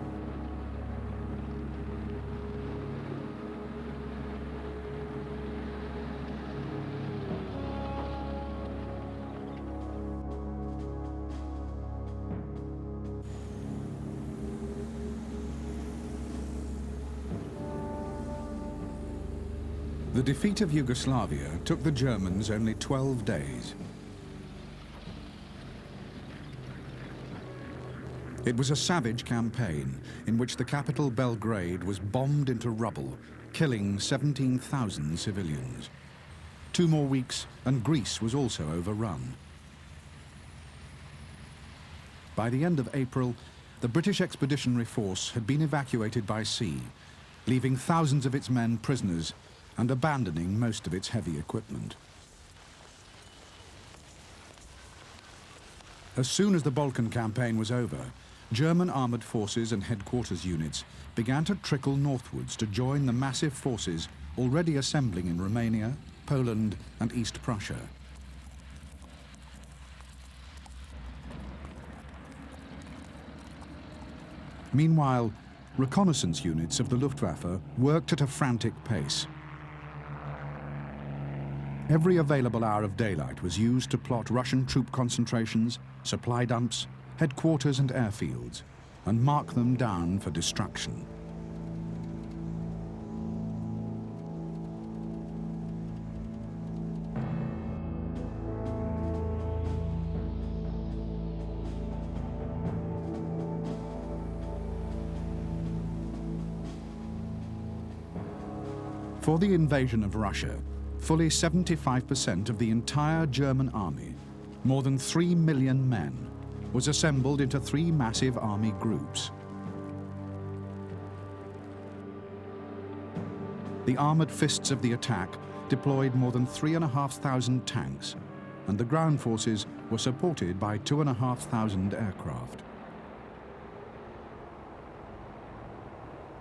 The defeat of Yugoslavia took the Germans only 12 days. It was a savage campaign in which the capital Belgrade was bombed into rubble, killing 17,000 civilians. 2 more weeks and Greece was also overrun. By the end of April, the British Expeditionary Force had been evacuated by sea, leaving thousands of its men prisoners and abandoning most of its heavy equipment. As soon as the Balkan campaign was over, German armored forces and headquarters units began to trickle northwards to join the massive forces already assembling in Romania, Poland, and East Prussia. Meanwhile, reconnaissance units of the Luftwaffe worked at a frantic pace. Every available hour of daylight was used to plot Russian troop concentrations, supply dumps, headquarters and airfields, and mark them down for destruction. For the invasion of Russia, fully 75% of the entire German army, more than 3 million men, was assembled into 3 massive army groups. The armored fists of the attack deployed more than 3,500 tanks, and the ground forces were supported by 2,500 aircraft.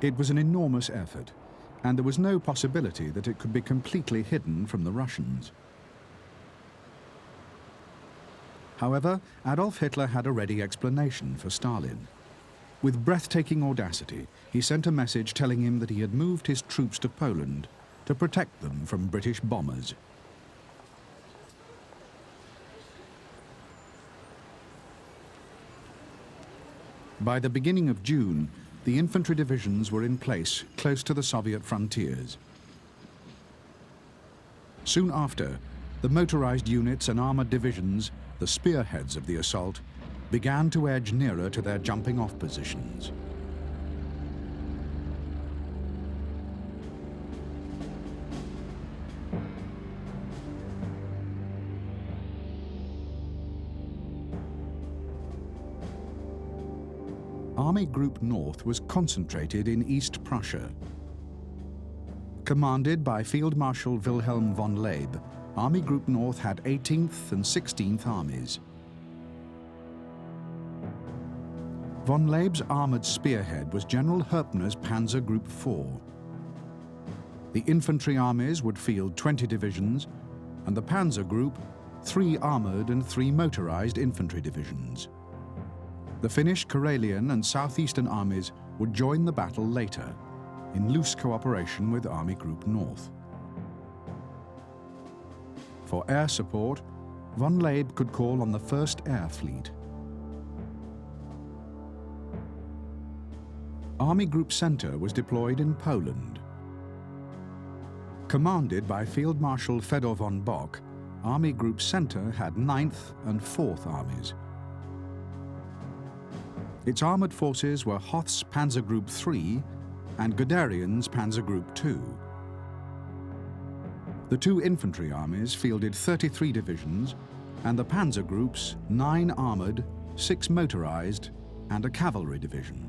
It was an enormous effort, and there was no possibility that it could be completely hidden from the Russians. However, Adolf Hitler had a ready explanation for Stalin. With breathtaking audacity, he sent a message telling him that he had moved his troops to Poland to protect them from British bombers. By the beginning of June, the infantry divisions were in place close to the Soviet frontiers. Soon after, the motorized units and armored divisions, the spearheads of the assault, began to edge nearer to their jumping-off positions. Army Group North was concentrated in East Prussia. Commanded by Field Marshal Wilhelm von Leeb, Army Group North had 18th and 16th Armies. Von Leeb's armoured spearhead was General Herpner's Panzer Group 4. The infantry armies would field 20 divisions, and the Panzer Group 3 armoured and 3 motorised infantry divisions. The Finnish, Karelian and Southeastern armies would join the battle later, in loose cooperation with Army Group North. For air support, von Leeb could call on the 1st Air Fleet. Army Group Centre was deployed in Poland. Commanded by Field Marshal Fedor von Bock, Army Group Centre had 9th and 4th Armies. Its armoured forces were Hoth's Panzer Group 3 and Guderian's Panzer Group 2. The 2 infantry armies fielded 33 divisions, and the Panzer Groups 9 armoured, 6 motorised, and a cavalry division.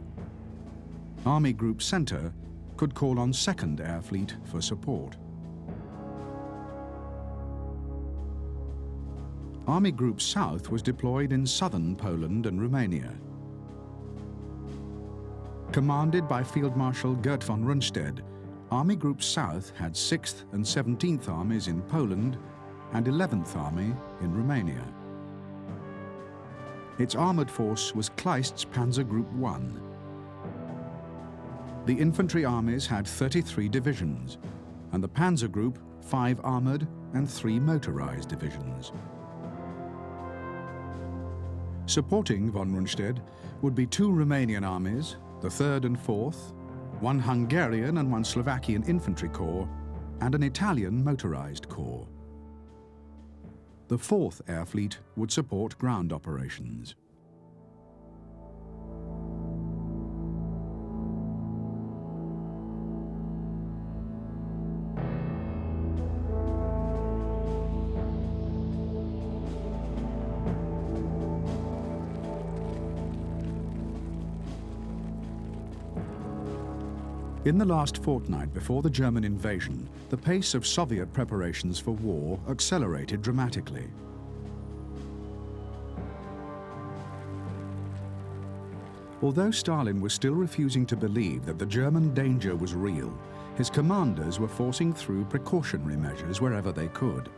Army Group Centre could call on 2nd Air Fleet for support. Army Group South was deployed in southern Poland and Romania. Commanded by Field Marshal Gert von Rundstedt, Army Group South had 6th and 17th Armies in Poland and 11th Army in Romania. Its armoured force was Kleist's Panzer Group 1. The infantry armies had 33 divisions, and the Panzer Group 5 armoured and 3 motorised divisions. Supporting von Rundstedt would be 2 Romanian armies, the 3rd and 4th, 1 Hungarian and 1 Slovakian infantry corps, and an Italian motorised corps. The 4th Air Fleet would support ground operations. In the last fortnight before the German invasion, the pace of Soviet preparations for war accelerated dramatically. Although Stalin was still refusing to believe that the German danger was real, his commanders were forcing through precautionary measures wherever they could.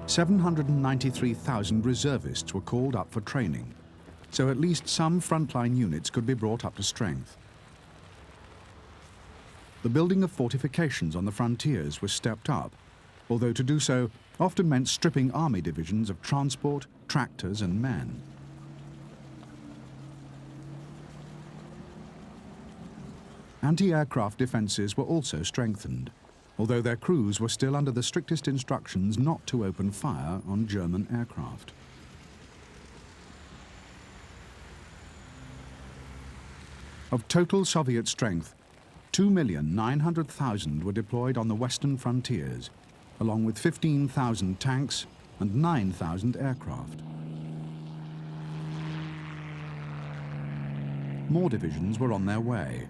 793,000 reservists were called up for training, so at least some frontline units could be brought up to strength. The building of fortifications on the frontiers was stepped up, although to do so often meant stripping army divisions of transport, tractors and men. Anti-aircraft defences were also strengthened, although their crews were still under the strictest instructions not to open fire on German aircraft. Of total Soviet strength, 2,900,000 were deployed on the western frontiers, along with 15,000 tanks and 9,000 aircraft. More divisions were on their way.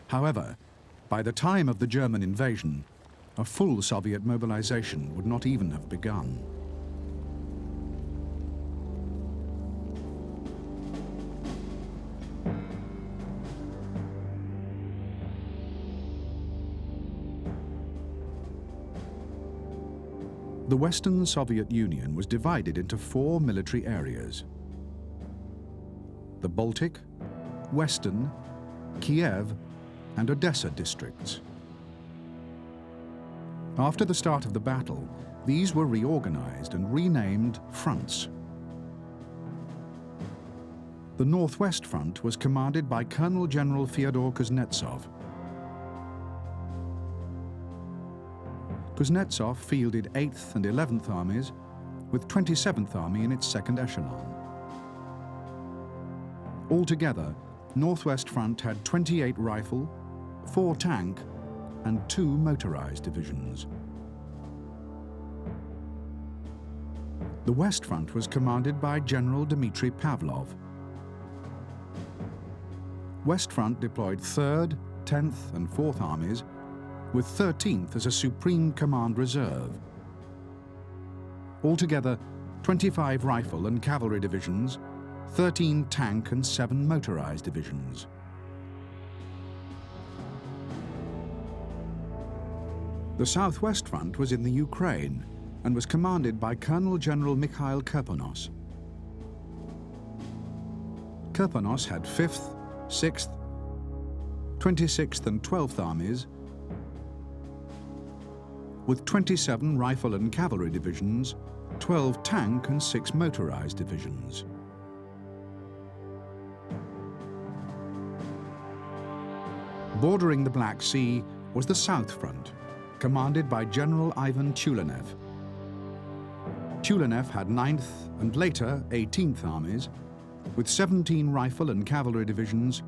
However, by the time of the German invasion, a full Soviet mobilization would not even have begun. The Western Soviet Union was divided into 4 military areas: the Baltic, Western, Kiev, and Odessa districts. After the start of the battle, these were reorganized and renamed fronts. The Northwest Front was commanded by Colonel General Fyodor Kuznetsov. Kuznetsov fielded 8th and 11th Armies, with 27th Army in its second echelon. Altogether, Northwest Front had 28 rifle, 4 tank, and 2 motorized divisions. The West Front was commanded by General Dmitry Pavlov. West Front deployed 3rd, 10th and 4th Armies, with 13th as a Supreme Command Reserve. Altogether, 25 rifle and cavalry divisions, 13 tank and 7 motorized divisions. The Southwest Front was in the Ukraine and was commanded by Colonel General Mikhail Kirponos. Kirponos had 5th, 6th, 26th and 12th Armies, with 27 rifle and cavalry divisions, 12 tank and 6 motorized divisions. Bordering the Black Sea was the South Front, commanded by General Ivan Chulenev. Chulenev had 9th and later 18th Armies, with 17 rifle and cavalry divisions,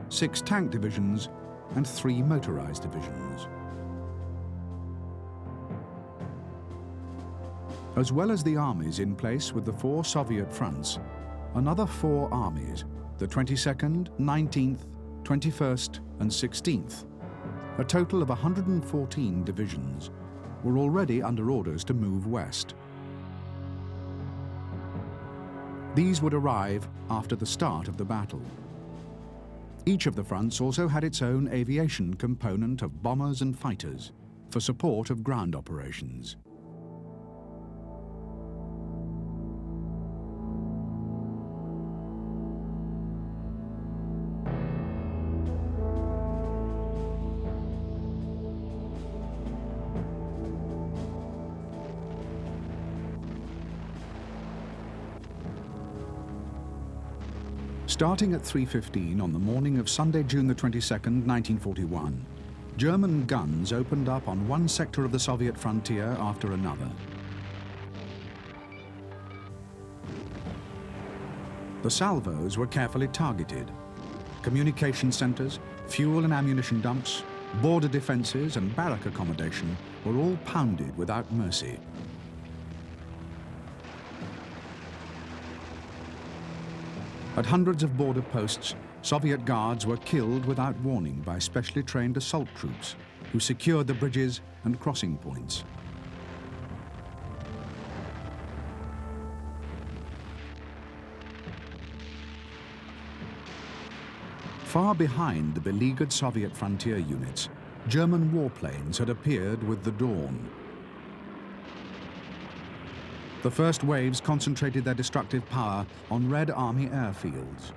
6 tank divisions and 3 motorized divisions. As well as the armies in place with the 4 Soviet fronts, another 4 armies, the 22nd, 19th, 21st and 16th, a total of 114 divisions, were already under orders to move west. These would arrive after the start of the battle. Each of the fronts also had its own aviation component of bombers and fighters for support of ground operations. Starting at 3:15 on the morning of Sunday, June the 22nd, 1941, German guns opened up on one sector of the Soviet frontier after another. The salvos were carefully targeted. Communication centers, fuel and ammunition dumps, border defenses and barrack accommodation were all pounded without mercy. At hundreds of border posts, Soviet guards were killed without warning by specially trained assault troops who secured the bridges and crossing points. Far behind the beleaguered Soviet frontier units, German warplanes had appeared with the dawn. The first waves concentrated their destructive power on Red Army airfields.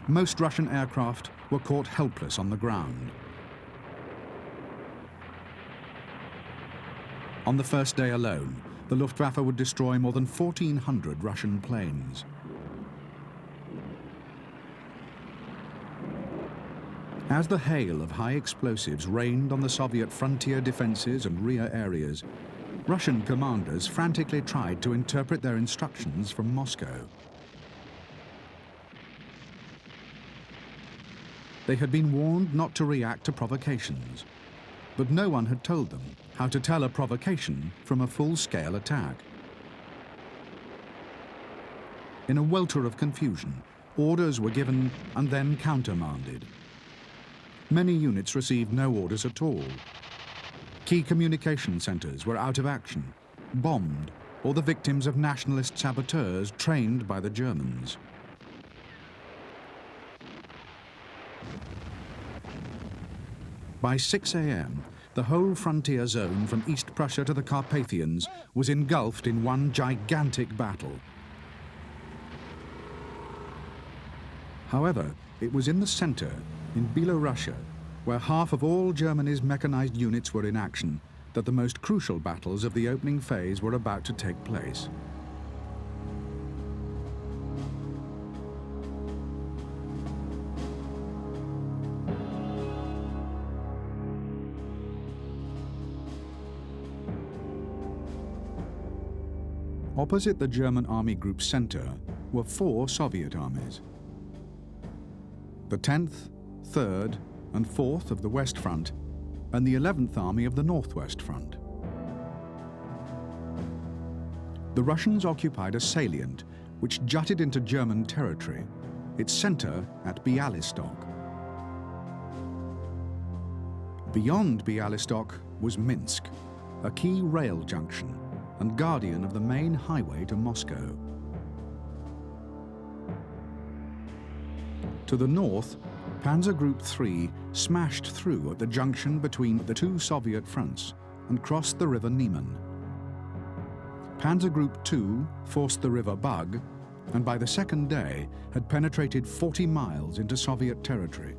Most Russian aircraft were caught helpless on the ground. On the first day alone, the Luftwaffe would destroy more than 1,400 Russian planes. As the hail of high explosives rained on the Soviet frontier defenses and rear areas, Russian commanders frantically tried to interpret their instructions from Moscow. They had been warned not to react to provocations, but no one had told them how to tell a provocation from a full-scale attack. In a welter of confusion, orders were given and then countermanded. Many units received no orders at all. Key communication centers were out of action, bombed, or the victims of nationalist saboteurs trained by the Germans. By 6 a.m., the whole frontier zone from East Prussia to the Carpathians was engulfed in one gigantic battle. However, it was in the center, in Belorussia, where half of all Germany's mechanized units were in action, that the most crucial battles of the opening phase were about to take place. Opposite the German Army Group center were 4 Soviet armies. The 10th, 3rd and 4th of the West Front and the 11th Army of the Northwest Front. The Russians occupied a salient which jutted into German territory, its center at Bialystok. Beyond Bialystok was Minsk, a key rail junction and guardian of the main highway to Moscow. To the north, Panzer Group 3 smashed through at the junction between the two Soviet fronts and crossed the river Niemen. Panzer Group 2 forced the river Bug, and by the second day had penetrated 40 miles into Soviet territory.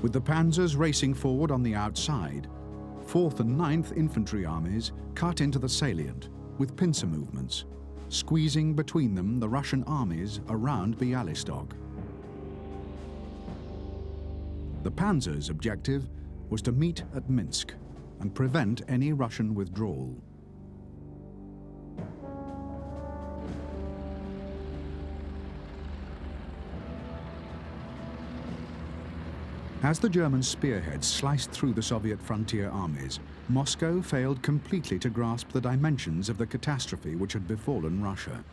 With the panzers racing forward on the outside, 4th and 9th Infantry Armies cut into the salient with pincer movements, squeezing between them the Russian armies around Bialystok. The panzers' objective was to meet at Minsk and prevent any Russian withdrawal. As the German spearheads sliced through the Soviet frontier armies, Moscow failed completely to grasp the dimensions of the catastrophe which had befallen Russia.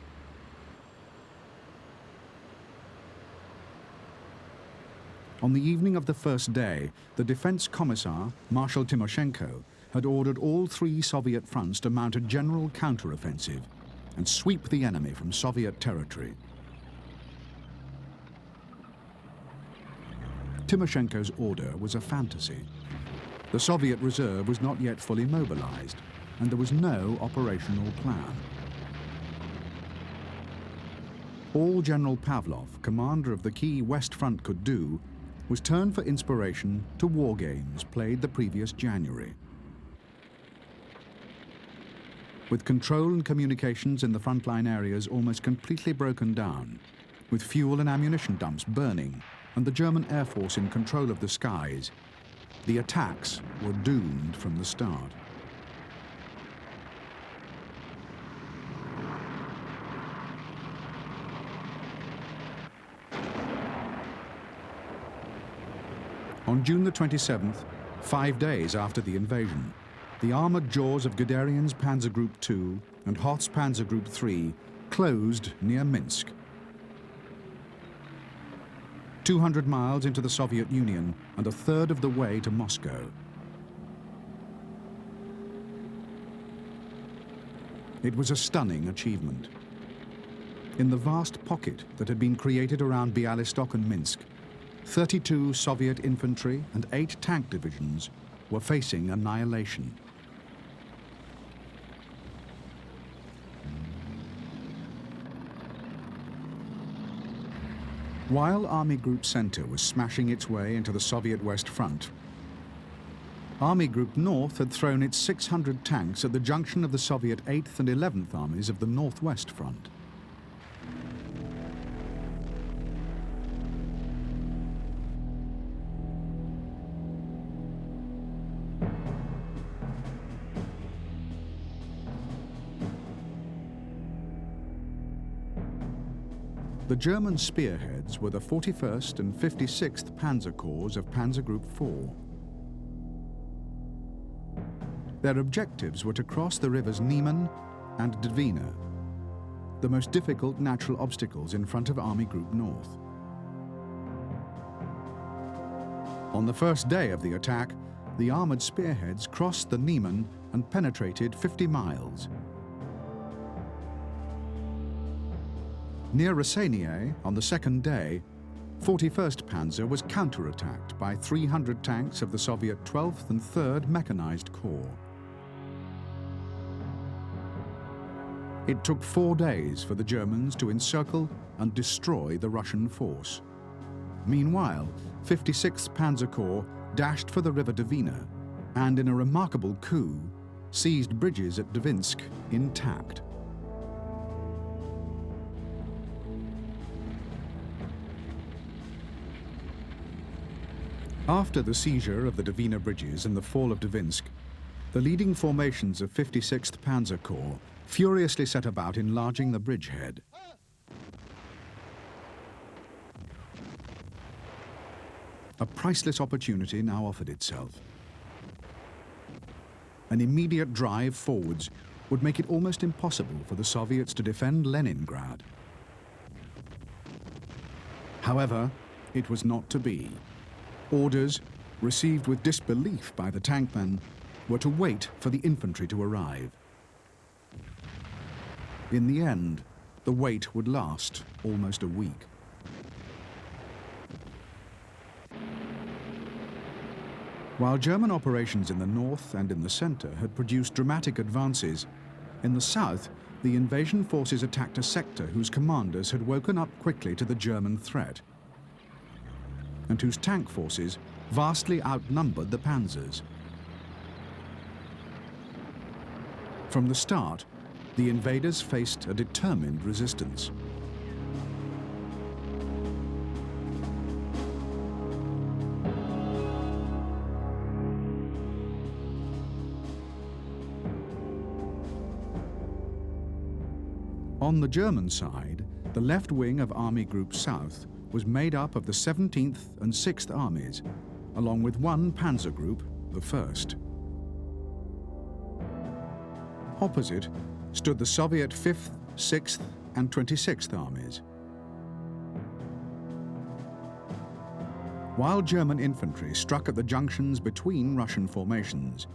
On the evening of the first day, the Defense Commissar, Marshal Timoshenko, had ordered all three Soviet fronts to mount a general counteroffensive and sweep the enemy from Soviet territory. Timoshenko's order was a fantasy. The Soviet reserve was not yet fully mobilized, and there was no operational plan. All General Pavlov, commander of the key West Front, could do was turn for inspiration to war games played the previous January. With control and communications in the frontline areas almost completely broken down, with fuel and ammunition dumps burning, and the German Air Force in control of the skies, the attacks were doomed from the start. On June the 27th, 5 days after the invasion, the armored jaws of Guderian's Panzer Group 2 and Hoth's Panzer Group 3 closed near Minsk. 200 miles into the Soviet Union and a third of the way to Moscow. It was a stunning achievement. In the vast pocket that had been created around Bialystok and Minsk, 32 Soviet infantry and 8 tank divisions were facing annihilation. While Army Group Center was smashing its way into the Soviet West Front, Army Group North had thrown its 600 tanks at the junction of the Soviet 8th and 11th Armies of the Northwest Front. The German spearheads were the 41st and 56th Panzer Corps of Panzer Group 4. Their objectives were to cross the rivers Niemen and Dvina, the most difficult natural obstacles in front of Army Group North. On the first day of the attack, the armored spearheads crossed the Niemen and penetrated 50 miles. Near Rozalla, on the second day, 41st Panzer was counterattacked by 300 tanks of the Soviet 12th and 3rd Mechanized Corps. It took 4 days for the Germans to encircle and destroy the Russian force. Meanwhile, 56th Panzer Corps dashed for the river Dvina and, in a remarkable coup, seized bridges at Dvinsk intact. After the seizure of the Dvina bridges and the fall of Dvinsk, the leading formations of 56th Panzer Corps furiously set about enlarging the bridgehead. A priceless opportunity now offered itself. An immediate drive forwards would make it almost impossible for the Soviets to defend Leningrad. However, it was not to be. Orders, received with disbelief by the tankmen, were to wait for the infantry to arrive. In the end, the wait would last almost a week. While German operations in the north and in the center had produced dramatic advances, in the south, the invasion forces attacked a sector whose commanders had woken up quickly to the German threat, and whose tank forces vastly outnumbered the panzers. From the start, the invaders faced a determined resistance. On the German side, the left wing of Army Group South was made up of the 17th and 6th Armies, along with one panzer group, the 1st. Opposite stood the Soviet 5th, 6th and 26th Armies. While German infantry struck at the junctions between Russian formations,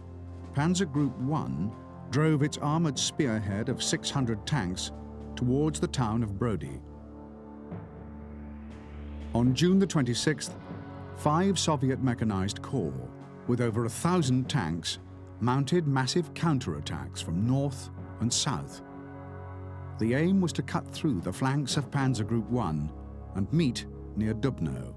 Panzer Group 1 drove its armored spearhead of 600 tanks towards the town of Brody. On June the 26th, 5 Soviet mechanized corps, with over 1,000 tanks, mounted massive counterattacks from north and south. The aim was to cut through the flanks of Panzer Group 1 and meet near Dubno.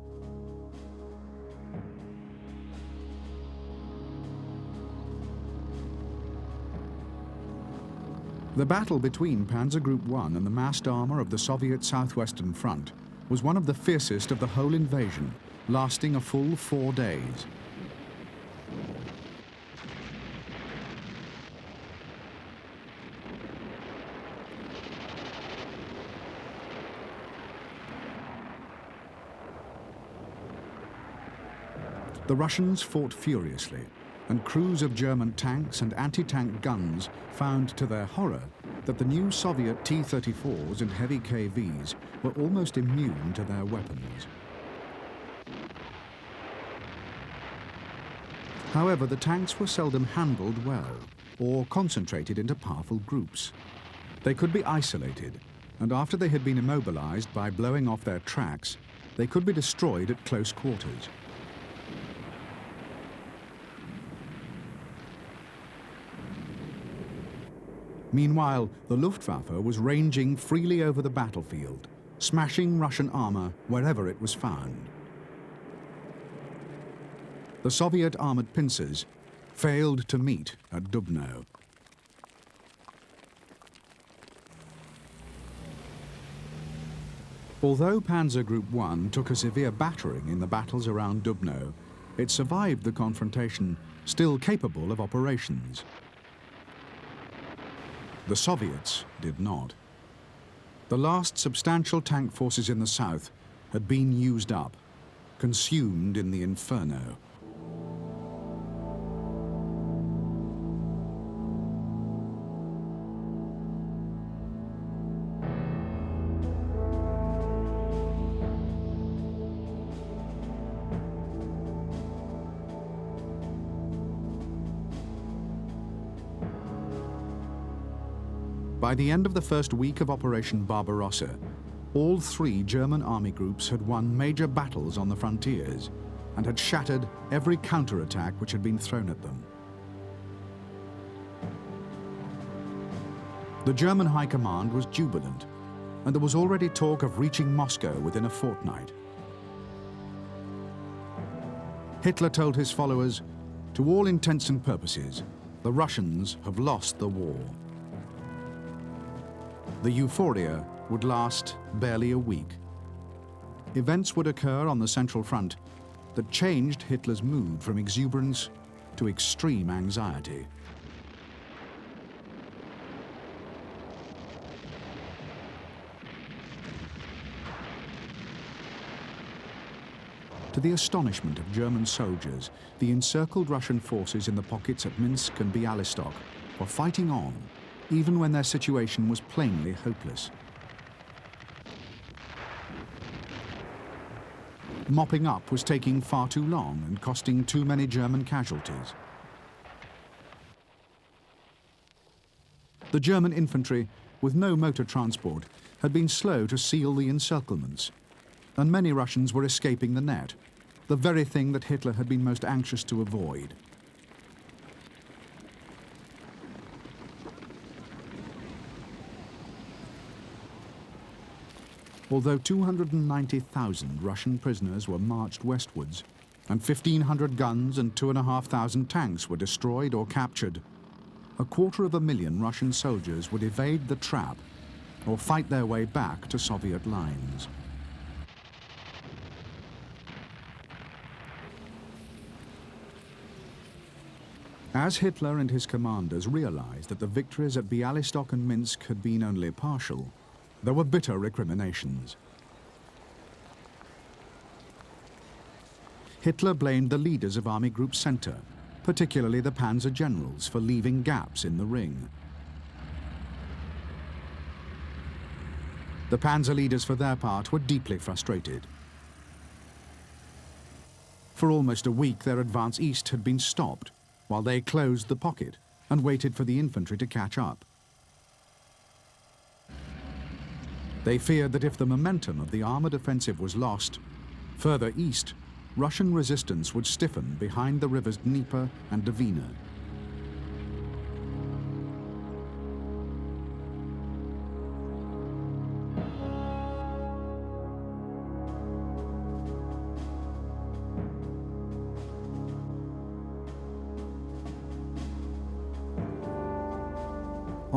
The battle between Panzer Group 1 and the massed armor of the Soviet Southwestern Front was one of the fiercest of the whole invasion, lasting a full 4 days. The Russians fought furiously, and crews of German tanks and anti-tank guns found to their horror that the new Soviet T-34s and heavy KVs were almost immune to their weapons. However, the tanks were seldom handled well or concentrated into powerful groups. They could be isolated, and after they had been immobilized by blowing off their tracks, they could be destroyed at close quarters. Meanwhile, the Luftwaffe was ranging freely over the battlefield, smashing Russian armor wherever it was found. The Soviet armored pincers failed to meet at Dubno. Although Panzer Group 1 took a severe battering in the battles around Dubno, it survived the confrontation, still capable of operations. The Soviets did not. The last substantial tank forces in the south had been used up, consumed in the inferno. By the end of the first week of Operation Barbarossa, all 3 German army groups had won major battles on the frontiers and had shattered every counterattack which had been thrown at them. The German High Command was jubilant, and there was already talk of reaching Moscow within a fortnight. Hitler told his followers, "To all intents and purposes, the Russians have lost the war." The euphoria would last barely a week. Events would occur on the Central Front that changed Hitler's mood from exuberance to extreme anxiety. To the astonishment of German soldiers, the encircled Russian forces in the pockets at Minsk and Bialystok were fighting on, even when their situation was plainly hopeless. Mopping up was taking far too long and costing too many German casualties. The German infantry, with no motor transport, had been slow to seal the encirclements, and many Russians were escaping the net, the very thing that Hitler had been most anxious to avoid. Although 290,000 Russian prisoners were marched westwards, and 1,500 guns and 2,500 tanks were destroyed or captured, 250,000 Russian soldiers would evade the trap or fight their way back to Soviet lines. As Hitler and his commanders realized that the victories at Bialystok and Minsk had been only partial, there were bitter recriminations. Hitler blamed the leaders of Army Group Center, particularly the Panzer generals, for leaving gaps in the ring. The Panzer leaders, for their part, were deeply frustrated. For almost a week, their advance east had been stopped, while they closed the pocket and waited for the infantry to catch up. They feared that if the momentum of the armored offensive was lost, further east, Russian resistance would stiffen behind the rivers Dnieper and Dvina.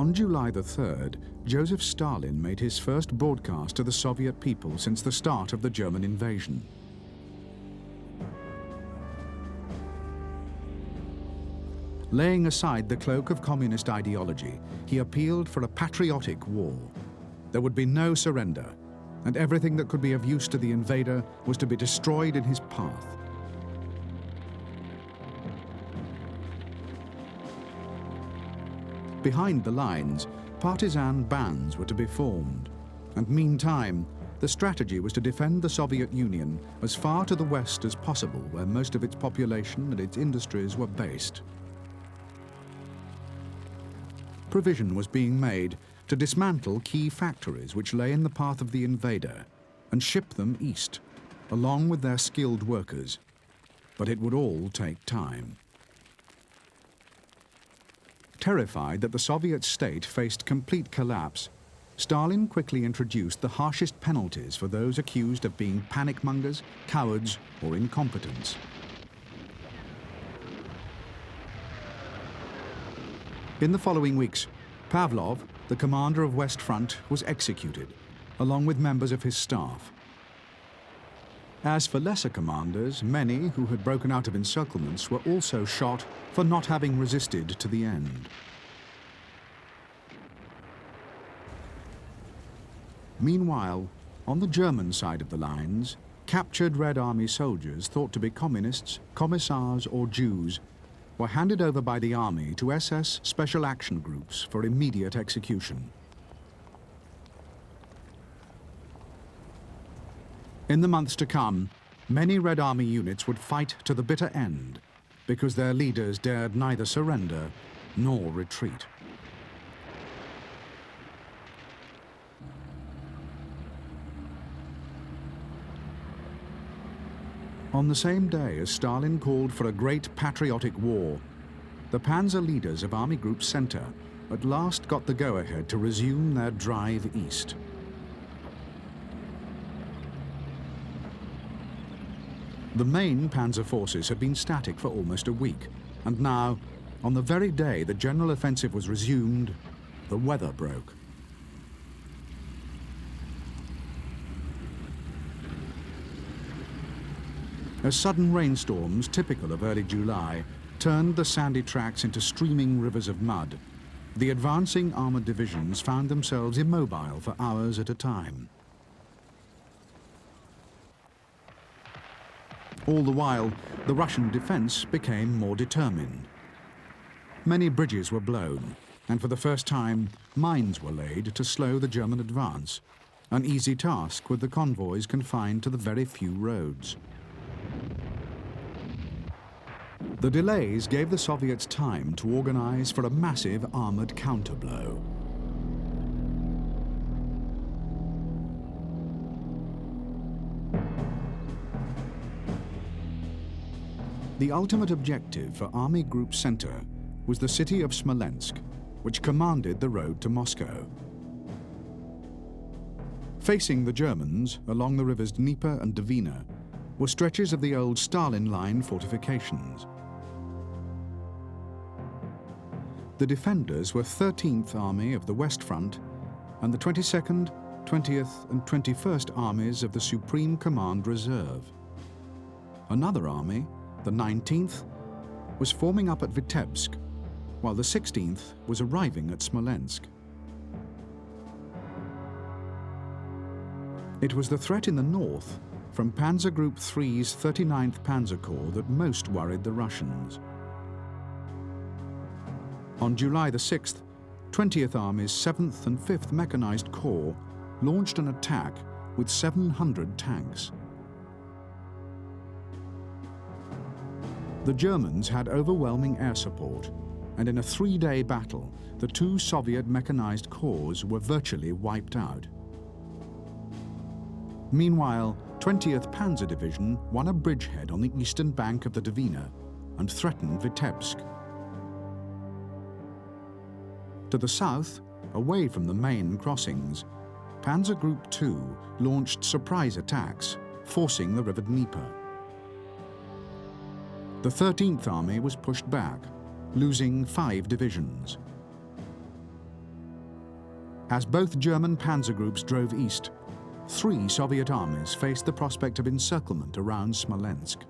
On July the 3rd, Joseph Stalin made his first broadcast to the Soviet people since the start of the German invasion. Laying aside the cloak of communist ideology, he appealed for a patriotic war. There would be no surrender, and everything that could be of use to the invader was to be destroyed in his path. Behind the lines, partisan bands were to be formed, and meantime, the strategy was to defend the Soviet Union as far to the west as possible, where most of its population and its industries were based. Provision was being made to dismantle key factories which lay in the path of the invader and ship them east, along with their skilled workers. But it would all take time. Terrified that the Soviet state faced complete collapse, Stalin quickly introduced the harshest penalties for those accused of being panic-mongers, cowards, or incompetents. In the following weeks, Pavlov, the commander of West Front, was executed, along with members of his staff. As for lesser commanders, many who had broken out of encirclements were also shot for not having resisted to the end. Meanwhile, on the German side of the lines, captured Red Army soldiers thought to be communists, commissars, or Jews were handed over by the army to SS special action groups for immediate execution. In the months to come, many Red Army units would fight to the bitter end because their leaders dared neither surrender nor retreat. On the same day as Stalin called for a great patriotic war, the Panzer leaders of Army Group Center at last got the go-ahead to resume their drive east. The main panzer forces had been static for almost a week, and now, on the very day the general offensive was resumed, the weather broke. As sudden rainstorms, typical of early July, turned the sandy tracks into streaming rivers of mud, the advancing armored divisions found themselves immobile for hours at a time. All the while, the Russian defense became more determined. Many bridges were blown, and for the first time, mines were laid to slow the German advance, an easy task with the convoys confined to the very few roads. The delays gave the Soviets time to organize for a massive armored counterblow. The ultimate objective for Army Group Center was the city of Smolensk, which commanded the road to Moscow. Facing the Germans, along the rivers Dnieper and Dvina, were stretches of the old Stalin Line fortifications. The defenders were 13th Army of the West Front and the 22nd, 20th and 21st Armies of the Supreme Command Reserve. Another army, the 19th, was forming up at Vitebsk, while the 16th was arriving at Smolensk. It was the threat in the north, from Panzer Group 3's 39th Panzer Corps, that most worried the Russians. On July the 6th, 20th Army's 7th and 5th Mechanized Corps launched an attack with 700 tanks. The Germans had overwhelming air support, and in a 3-day battle, the two Soviet mechanized corps were virtually wiped out. Meanwhile, 20th Panzer Division won a bridgehead on the eastern bank of the Dvina and threatened Vitebsk. To the south, away from the main crossings, Panzer Group 2 launched surprise attacks, forcing the River Dnieper. The 13th Army was pushed back, losing 5 divisions. As both German panzer groups drove east, 3 Soviet armies faced the prospect of encirclement around Smolensk.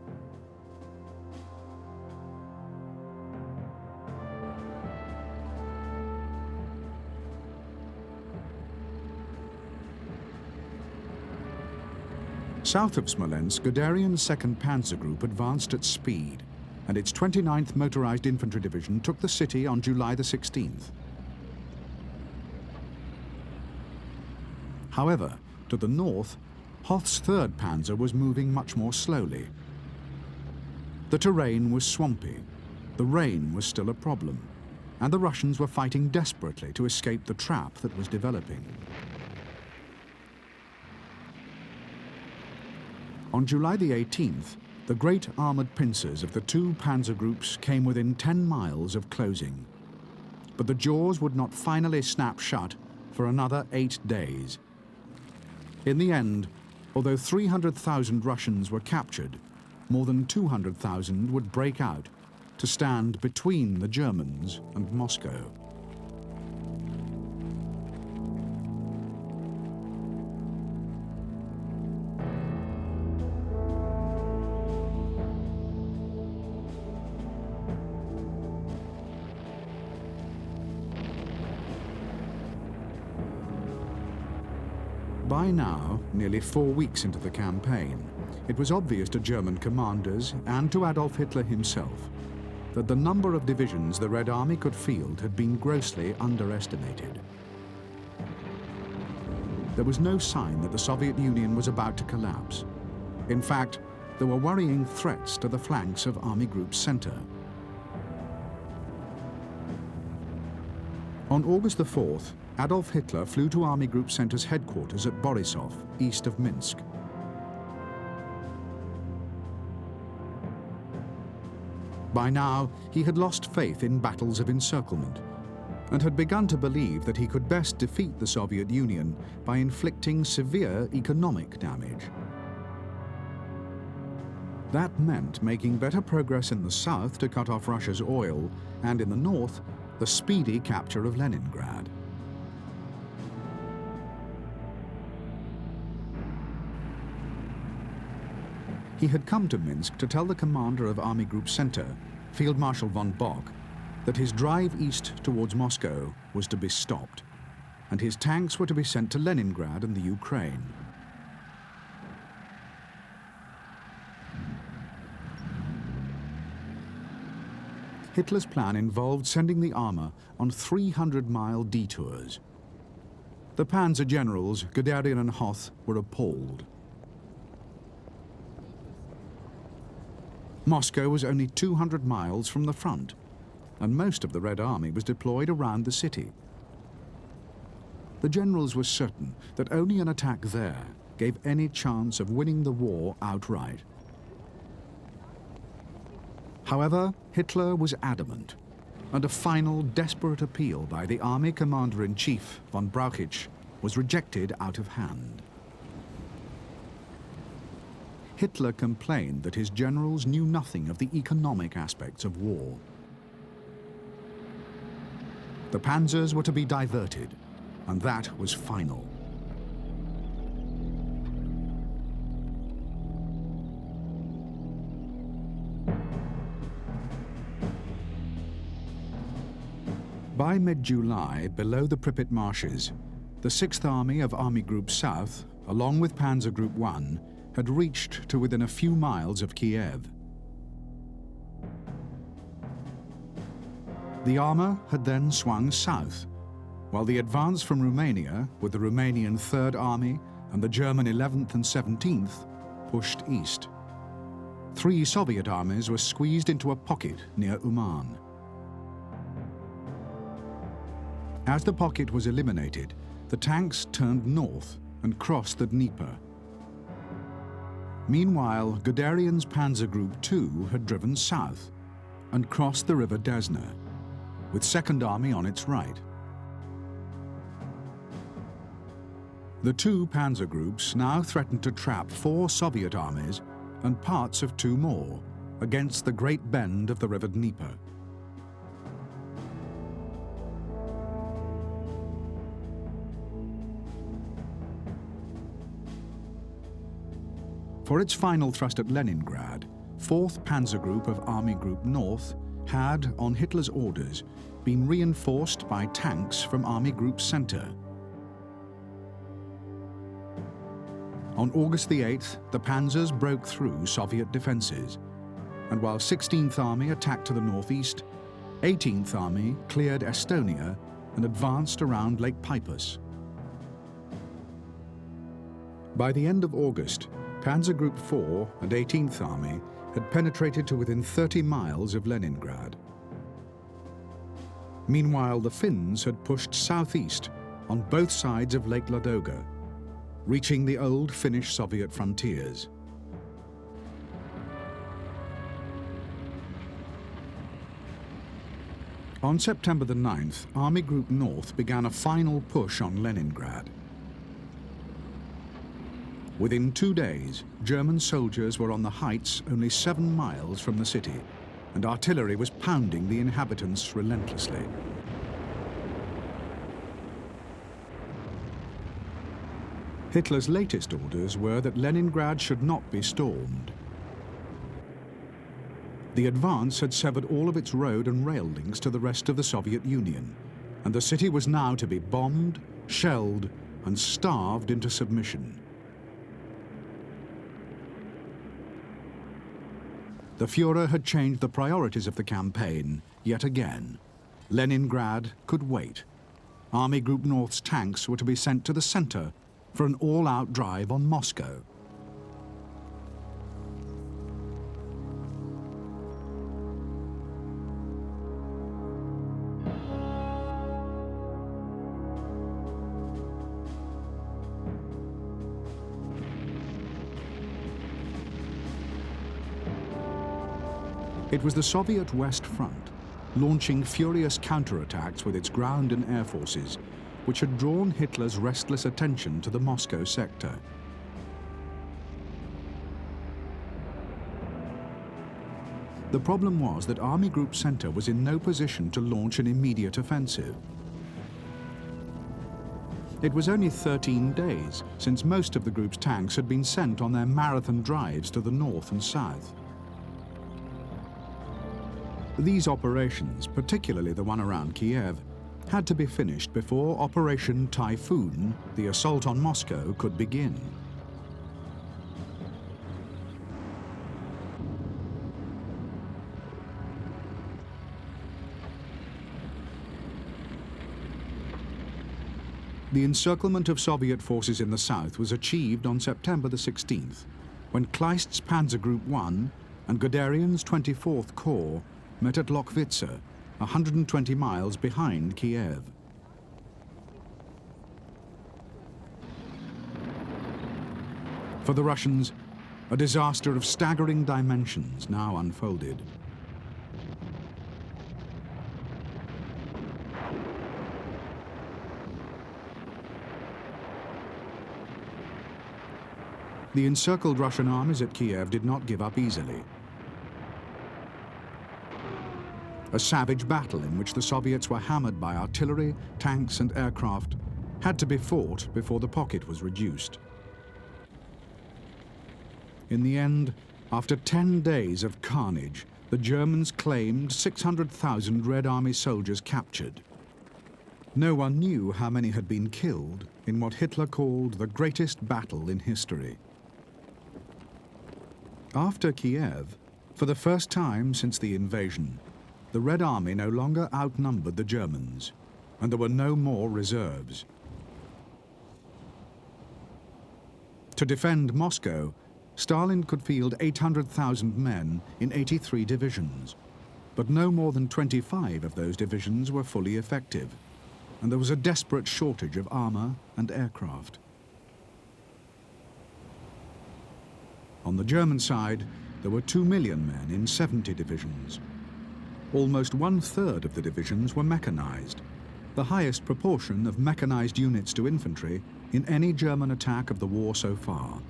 South of Smolensk, Guderian's 2nd Panzer Group advanced at speed, and its 29th Motorized Infantry Division took the city on July the 16th. However, to the north, Hoth's 3rd Panzer was moving much more slowly. The terrain was swampy, the rain was still a problem, and the Russians were fighting desperately to escape the trap that was developing. On July the 18th, the great armoured pincers of the 2 panzer groups came within 10 miles of closing. But the jaws would not finally snap shut for another 8 days. In the end, although 300,000 Russians were captured, more than 200,000 would break out to stand between the Germans and Moscow. By now, nearly 4 weeks into the campaign, it was obvious to German commanders and to Adolf Hitler himself that the number of divisions the Red Army could field had been grossly underestimated. There was no sign that the Soviet Union was about to collapse. In fact, there were worrying threats to the flanks of Army Group Center. On August the 4th, Adolf Hitler flew to Army Group Center's headquarters at Borisov, east of Minsk. By now, he had lost faith in battles of encirclement and had begun to believe that he could best defeat the Soviet Union by inflicting severe economic damage. That meant making better progress in the south to cut off Russia's oil, and in the north, the speedy capture of Leningrad. He had come to Minsk to tell the commander of Army Group Center, Field Marshal von Bock, that his drive east towards Moscow was to be stopped, and his tanks were to be sent to Leningrad and the Ukraine. Hitler's plan involved sending the armor on 300-mile detours. The Panzer generals, Guderian and Hoth, were appalled. Moscow was only 200 miles from the front, and most of the Red Army was deployed around the city. The generals were certain that only an attack there gave any chance of winning the war outright. However, Hitler was adamant, and a final desperate appeal by the army commander-in-chief, von Brauchitsch, was rejected out of hand. Hitler complained that his generals knew nothing of the economic aspects of war. The panzers were to be diverted, and that was final. By mid-July, below the Pripyat marshes, the 6th Army of Army Group South, along with Panzer Group 1, had reached to within a few miles of Kiev. The armor had then swung south, while the advance from Romania, with the Romanian 3rd Army and the German 11th and 17th, pushed east. 3 Soviet armies were squeezed into a pocket near Uman. As the pocket was eliminated, the tanks turned north and crossed the Dnieper. Meanwhile, Guderian's Panzer Group 2 had driven south and crossed the river Desna, with 2nd Army on its right. The 2 panzer groups now threatened to trap 4 Soviet armies and parts of 2 more against the great bend of the river Dnieper. For its final thrust at Leningrad, 4th Panzer Group of Army Group North had, on Hitler's orders, been reinforced by tanks from Army Group Center. On August the 8th, the panzers broke through Soviet defenses, and while 16th Army attacked to the northeast, 18th Army cleared Estonia and advanced around Lake Peipus. By the end of August, Panzer Group 4 and 18th Army had penetrated to within 30 miles of Leningrad. Meanwhile, the Finns had pushed southeast on both sides of Lake Ladoga, reaching the old Finnish-Soviet frontiers. On September the 9th, Army Group North began a final push on Leningrad. Within 2 days, German soldiers were on the heights only 7 miles from the city, and artillery was pounding the inhabitants relentlessly. Hitler's latest orders were that Leningrad should not be stormed. The advance had severed all of its road and rail links to the rest of the Soviet Union, and the city was now to be bombed, shelled, and starved into submission. The Führer had changed the priorities of the campaign yet again. Leningrad could wait. Army Group North's tanks were to be sent to the center for an all-out drive on Moscow. It was the Soviet West Front, launching furious counterattacks with its ground and air forces, which had drawn Hitler's restless attention to the Moscow sector. The problem was that Army Group Center was in no position to launch an immediate offensive. It was only 13 days since most of the group's tanks had been sent on their marathon drives to the north and south. These operations, particularly the one around Kiev, had to be finished before Operation Typhoon, the assault on Moscow, could begin. The encirclement of Soviet forces in the south was achieved on September the 16th, when Kleist's Panzer Group 1 and Guderian's 24th Corps met at Lochwitzer, 120 miles behind Kiev. For the Russians, a disaster of staggering dimensions now unfolded. The encircled Russian armies at Kiev did not give up easily. A savage battle in which the Soviets were hammered by artillery, tanks and aircraft had to be fought before the pocket was reduced. In the end, after 10 days of carnage, the Germans claimed 600,000 Red Army soldiers captured. No one knew how many had been killed in what Hitler called the greatest battle in history. After Kiev, for the first time since the invasion, the Red Army no longer outnumbered the Germans, and there were no more reserves. To defend Moscow, Stalin could field 800,000 men in 83 divisions, but no more than 25 of those divisions were fully effective, and there was a desperate shortage of armor and aircraft. On the German side, there were 2 million men in 70 divisions. Almost 1/3 of the divisions were mechanized, the highest proportion of mechanized units to infantry in any German attack of the war so far.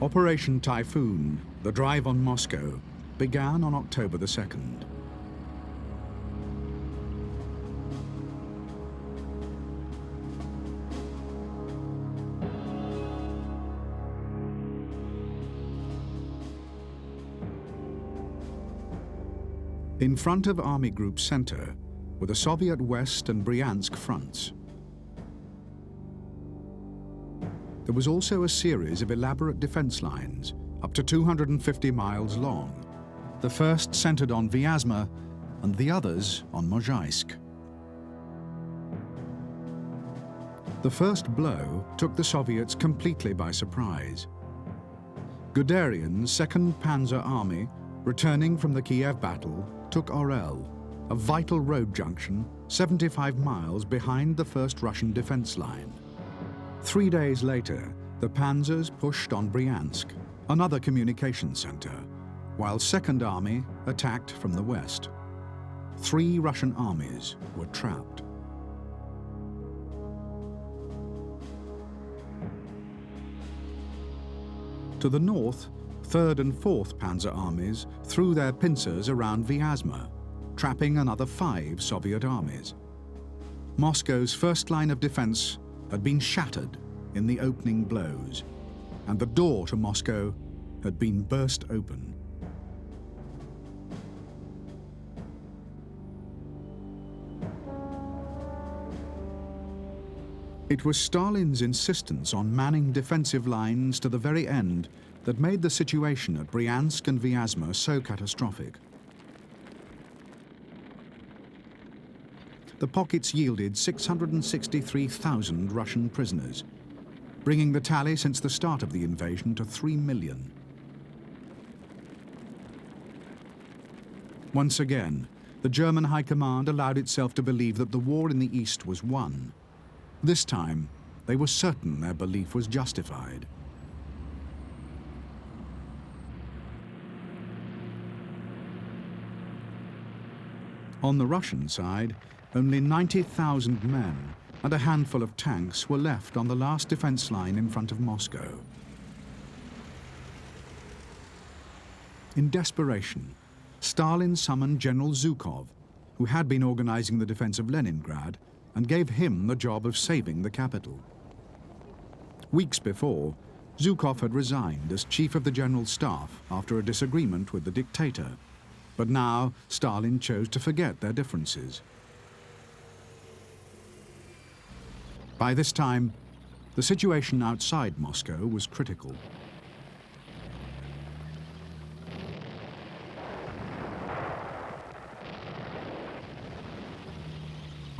Operation Typhoon, the drive on Moscow, began on October the 2nd. In front of Army Group Center were the Soviet West and Bryansk fronts. There was also a series of elaborate defense lines, up to 250 miles long. The first centered on Vyazma and the others on Mozhaisk. The first blow took the Soviets completely by surprise. Guderian's 2nd Panzer Army, returning from the Kiev battle, took Orel, a vital road junction 75 miles behind the first Russian defense line. 3 days later, the panzers pushed on Bryansk, another communication center, while 2nd Army attacked from the west. 3 Russian armies were trapped. To the north, 3rd and 4th Panzer Armies threw their pincers around Vyazma, trapping another 5 Soviet armies. Moscow's first line of defense had been shattered in the opening blows, and the door to Moscow had been burst open. It was Stalin's insistence on manning defensive lines to the very end that made the situation at Bryansk and Vyazma so catastrophic. The pockets yielded 663,000 Russian prisoners, bringing the tally since the start of the invasion to 3 million. Once again, the German High Command allowed itself to believe that the war in the East was won. This time, they were certain their belief was justified. On the Russian side, only 90,000 men and a handful of tanks were left on the last defense line in front of Moscow. In desperation, Stalin summoned General Zhukov, who had been organizing the defense of Leningrad, and gave him the job of saving the capital. Weeks before, Zhukov had resigned as chief of the general staff after a disagreement with the dictator. But now Stalin chose to forget their differences. By this time, the situation outside Moscow was critical.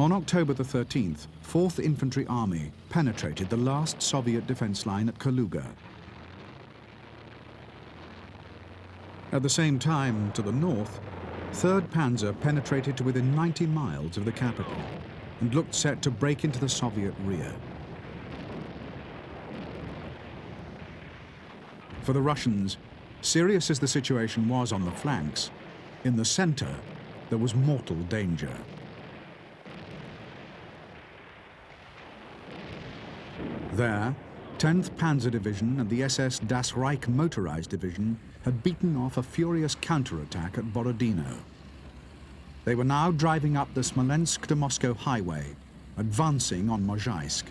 On October the 13th, 4th Infantry Army penetrated the last Soviet defense line at Kaluga. At the same time, to the north, 3rd Panzer penetrated to within 90 miles of the capital and looked set to break into the Soviet rear. For the Russians, serious as the situation was on the flanks, in the center there was mortal danger. There, 10th Panzer Division and the SS Das Reich Motorized Division had beaten off a furious counterattack at Borodino. They were now driving up the Smolensk to Moscow highway, advancing on Mozhaisk,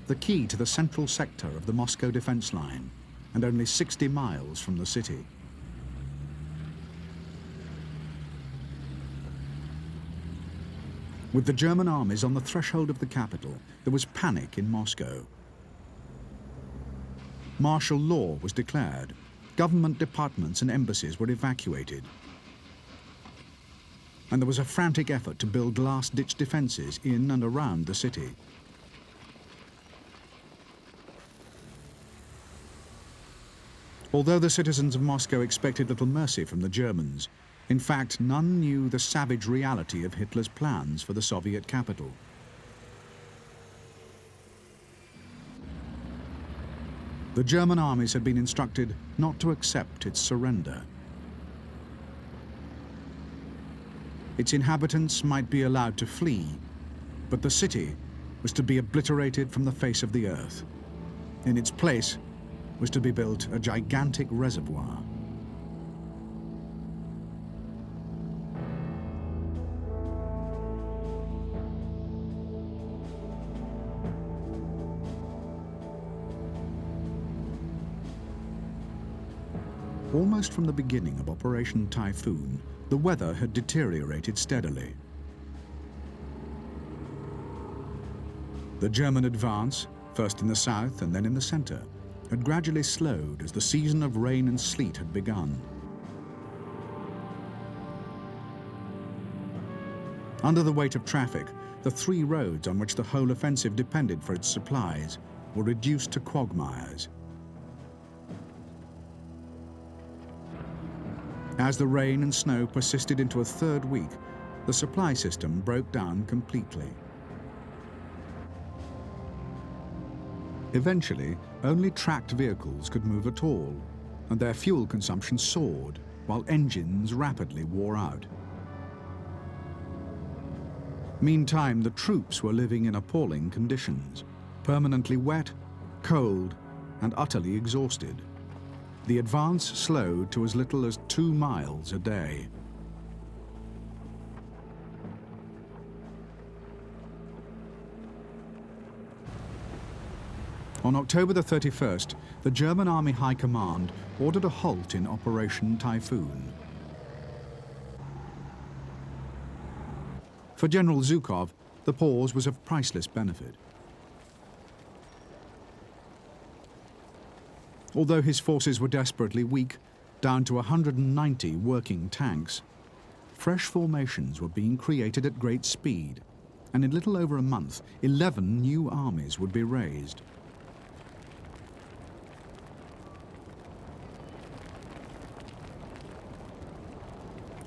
the key to the central sector of the Moscow defense line, and only 60 miles from the city. With the German armies on the threshold of the capital, there was panic in Moscow. Martial law was declared. Government departments and embassies were evacuated. And there was a frantic effort to build last-ditch defenses in and around the city. Although the citizens of Moscow expected little mercy from the Germans, in fact, none knew the savage reality of Hitler's plans for the Soviet capital. The German armies had been instructed not to accept its surrender. Its inhabitants might be allowed to flee, but the city was to be obliterated from the face of the earth. In its place was to be built a gigantic reservoir. Almost from the beginning of Operation Typhoon, the weather had deteriorated steadily. The German advance, first in the south and then in the center, had gradually slowed as the season of rain and sleet had begun. Under the weight of traffic, the 3 roads on which the whole offensive depended for its supplies were reduced to quagmires. As the rain and snow persisted into a 3rd week, the supply system broke down completely. Eventually, only tracked vehicles could move at all, and their fuel consumption soared, while engines rapidly wore out. Meantime, the troops were living in appalling conditions, permanently wet, cold, and utterly exhausted. The advance slowed to as little as 2 miles a day. On October the 31st, the German Army High Command ordered a halt in Operation Typhoon. For General Zhukov, the pause was of priceless benefit. Although his forces were desperately weak, down to 190 working tanks, fresh formations were being created at great speed, and in little over a month, 11 new armies would be raised.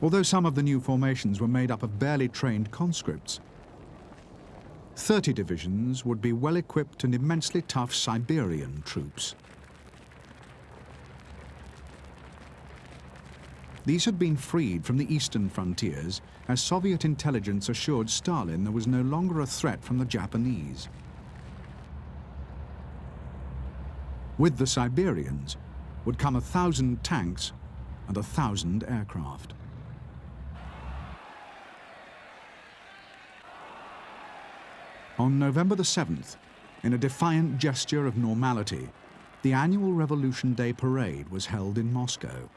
Although some of the new formations were made up of barely trained conscripts, 30 divisions would be well-equipped and immensely tough Siberian troops. These had been freed from the eastern frontiers as Soviet intelligence assured Stalin there was no longer a threat from the Japanese. With the Siberians would come 1,000 tanks and 1,000 aircraft. On November the 7th, in a defiant gesture of normality, the annual Revolution Day parade was held in Moscow.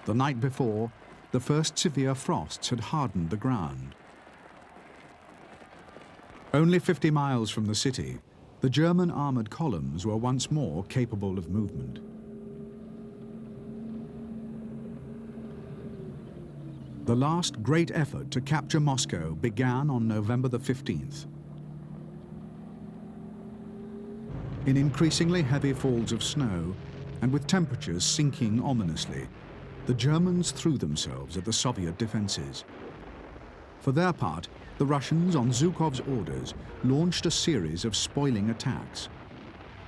The night before, the first severe frosts had hardened the ground. Only 50 miles from the city, the German armored columns were once more capable of movement. The last great effort to capture Moscow began on November the 15th. In increasingly heavy falls of snow, and with temperatures sinking ominously, the Germans threw themselves at the Soviet defenses. For their part, the Russians, on Zhukov's orders, launched a series of spoiling attacks.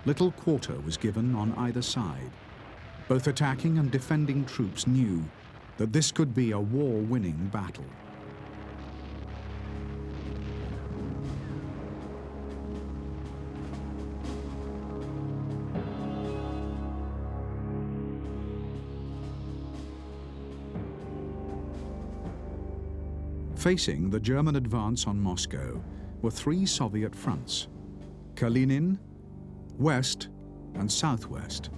Little quarter was given on either side. Both attacking and defending troops knew that this could be a war-winning battle. Facing the German advance on Moscow were three Soviet fronts: Kalinin, West, and Southwest.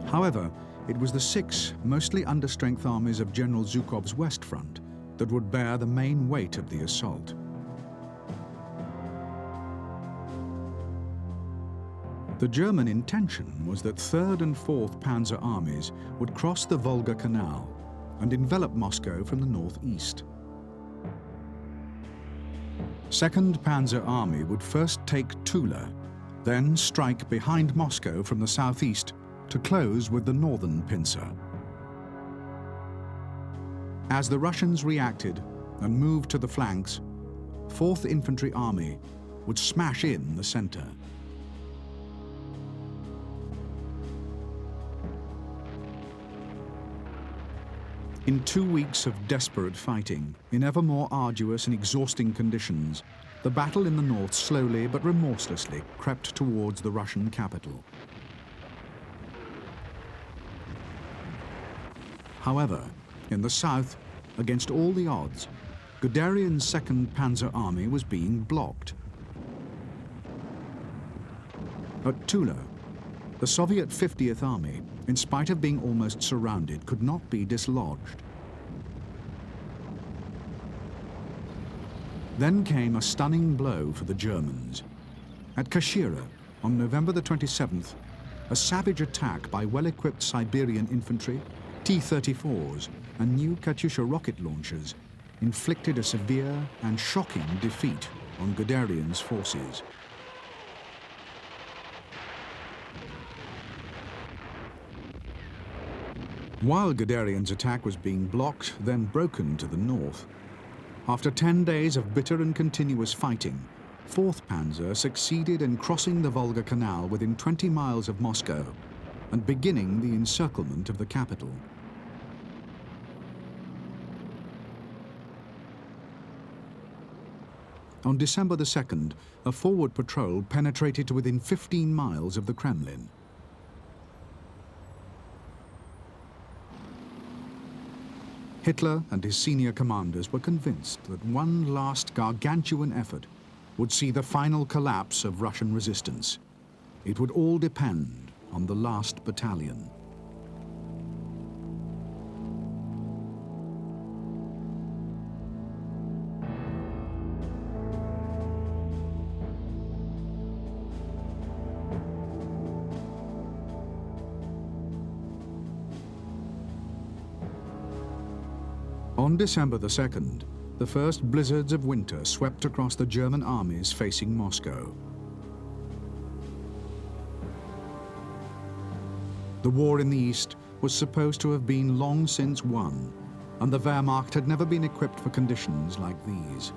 However, it was the six mostly understrength armies of General Zhukov's West Front that would bear the main weight of the assault. The German intention was that 3rd and 4th Panzer armies would cross the Volga Canal and envelop Moscow from the northeast. 2nd Panzer Army would first take Tula, then strike behind Moscow from the southeast to close with the northern pincer. As the Russians reacted and moved to the flanks, 4th Infantry Army would smash in the center. In 2 weeks of desperate fighting, in ever more arduous and exhausting conditions, the battle in the north slowly but remorselessly crept towards the Russian capital. However, in the south, against all the odds, Guderian's 2nd Panzer Army was being blocked. At Tula, the Soviet 50th Army, in spite of being almost surrounded, could not be dislodged. Then came a stunning blow for the Germans. At Kashira, on November the 27th, a savage attack by well-equipped Siberian infantry, T-34s, and new Katyusha rocket launchers inflicted a severe and shocking defeat on Guderian's forces. While Guderian's attack was being blocked, then broken to the north, after 10 days of bitter and continuous fighting, 4th Panzer succeeded in crossing the Volga Canal within 20 miles of Moscow and beginning the encirclement of the capital. On December the 2nd, a forward patrol penetrated to within 15 miles of the Kremlin. Hitler and his senior commanders were convinced that one last gargantuan effort would see the final collapse of Russian resistance. It would all depend on the last battalion. On December the 2nd, the first blizzards of winter swept across the German armies facing Moscow. The war in the east was supposed to have been long since won, and the Wehrmacht had never been equipped for conditions like these.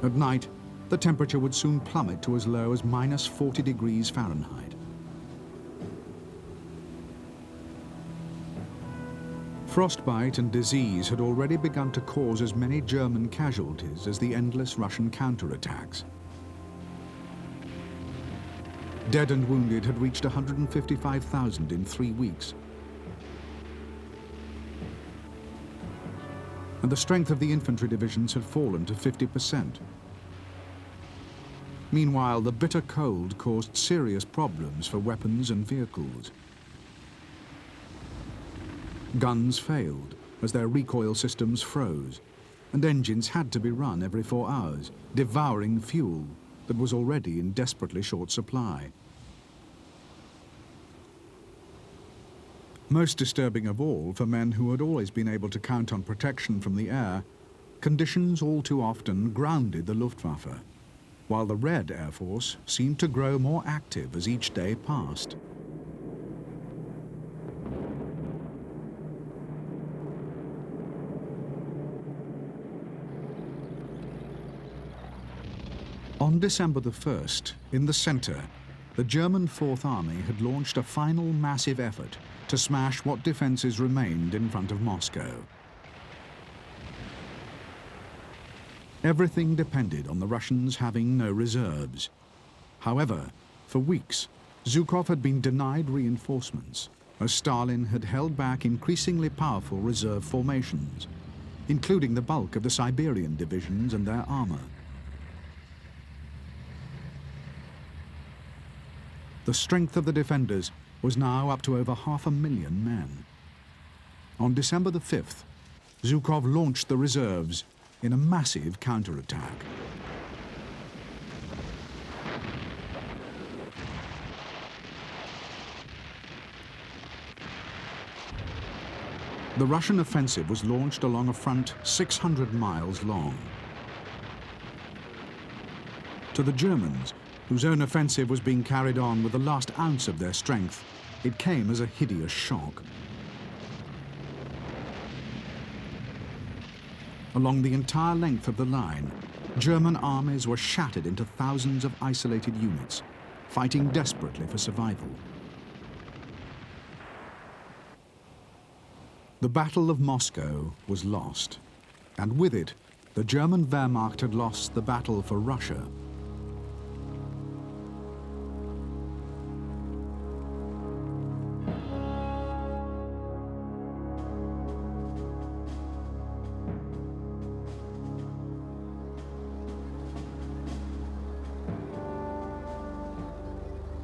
At night, the temperature would soon plummet to as low as -40 degrees Fahrenheit. Frostbite and disease had already begun to cause as many German casualties as the endless Russian counterattacks. Dead and wounded had reached 155,000 in 3 weeks. And the strength of the infantry divisions had fallen to 50%. Meanwhile, the bitter cold caused serious problems for weapons and vehicles. Guns failed as their recoil systems froze, and engines had to be run every 4 hours, devouring fuel that was already in desperately short supply. Most disturbing of all for men who had always been able to count on protection from the air, conditions all too often grounded the Luftwaffe, while the Red Air Force seemed to grow more active as each day passed. On December the 1st, in the centre, the German Fourth Army had launched a final massive effort to smash what defences remained in front of Moscow. Everything depended on the Russians having no reserves. However, for weeks, Zhukov had been denied reinforcements, as Stalin had held back increasingly powerful reserve formations, including the bulk of the Siberian divisions and their armour. The strength of the defenders was now up to over 500,000 men. On December the 5th, Zhukov launched the reserves in a massive counterattack. The Russian offensive was launched along a front 600 miles long. To the Germans, whose own offensive was being carried on with the last ounce of their strength, it came as a hideous shock. Along the entire length of the line, German armies were shattered into thousands of isolated units, fighting desperately for survival. The Battle of Moscow was lost, and with it, the German Wehrmacht had lost the battle for Russia.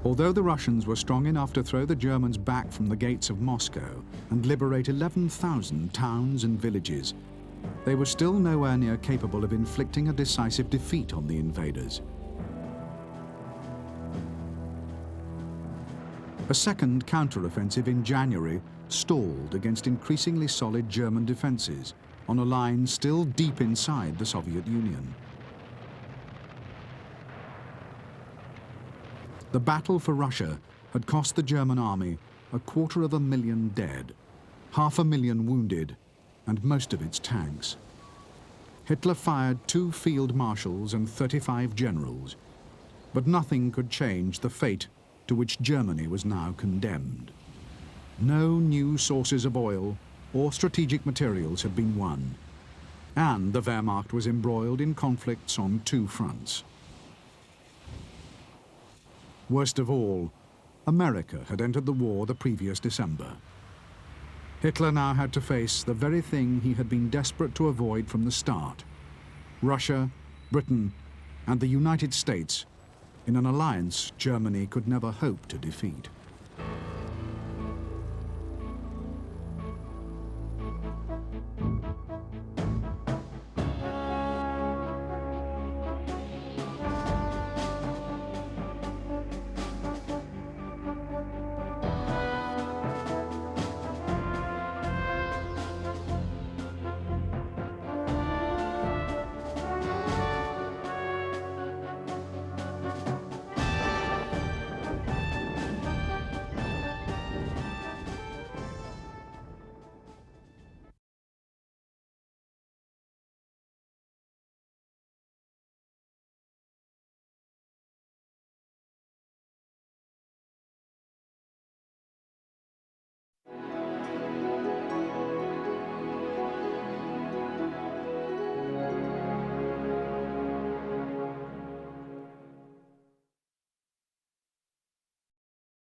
Although the Russians were strong enough to throw the Germans back from the gates of Moscow and liberate 11,000 towns and villages, they were still nowhere near capable of inflicting a decisive defeat on the invaders. A second counter-offensive in January stalled against increasingly solid German defences on a line still deep inside the Soviet Union. The battle for Russia had cost the German army 250,000 dead, 500,000 wounded, and most of its tanks. Hitler fired 2 field marshals and 35 generals, but nothing could change the fate to which Germany was now condemned. No new sources of oil or strategic materials had been won, and the Wehrmacht was embroiled in conflicts on 2 fronts. Worst of all, America had entered the war the previous December. Hitler now had to face the very thing he had been desperate to avoid from the start: Russia, Britain, and the United States in an alliance Germany could never hope to defeat.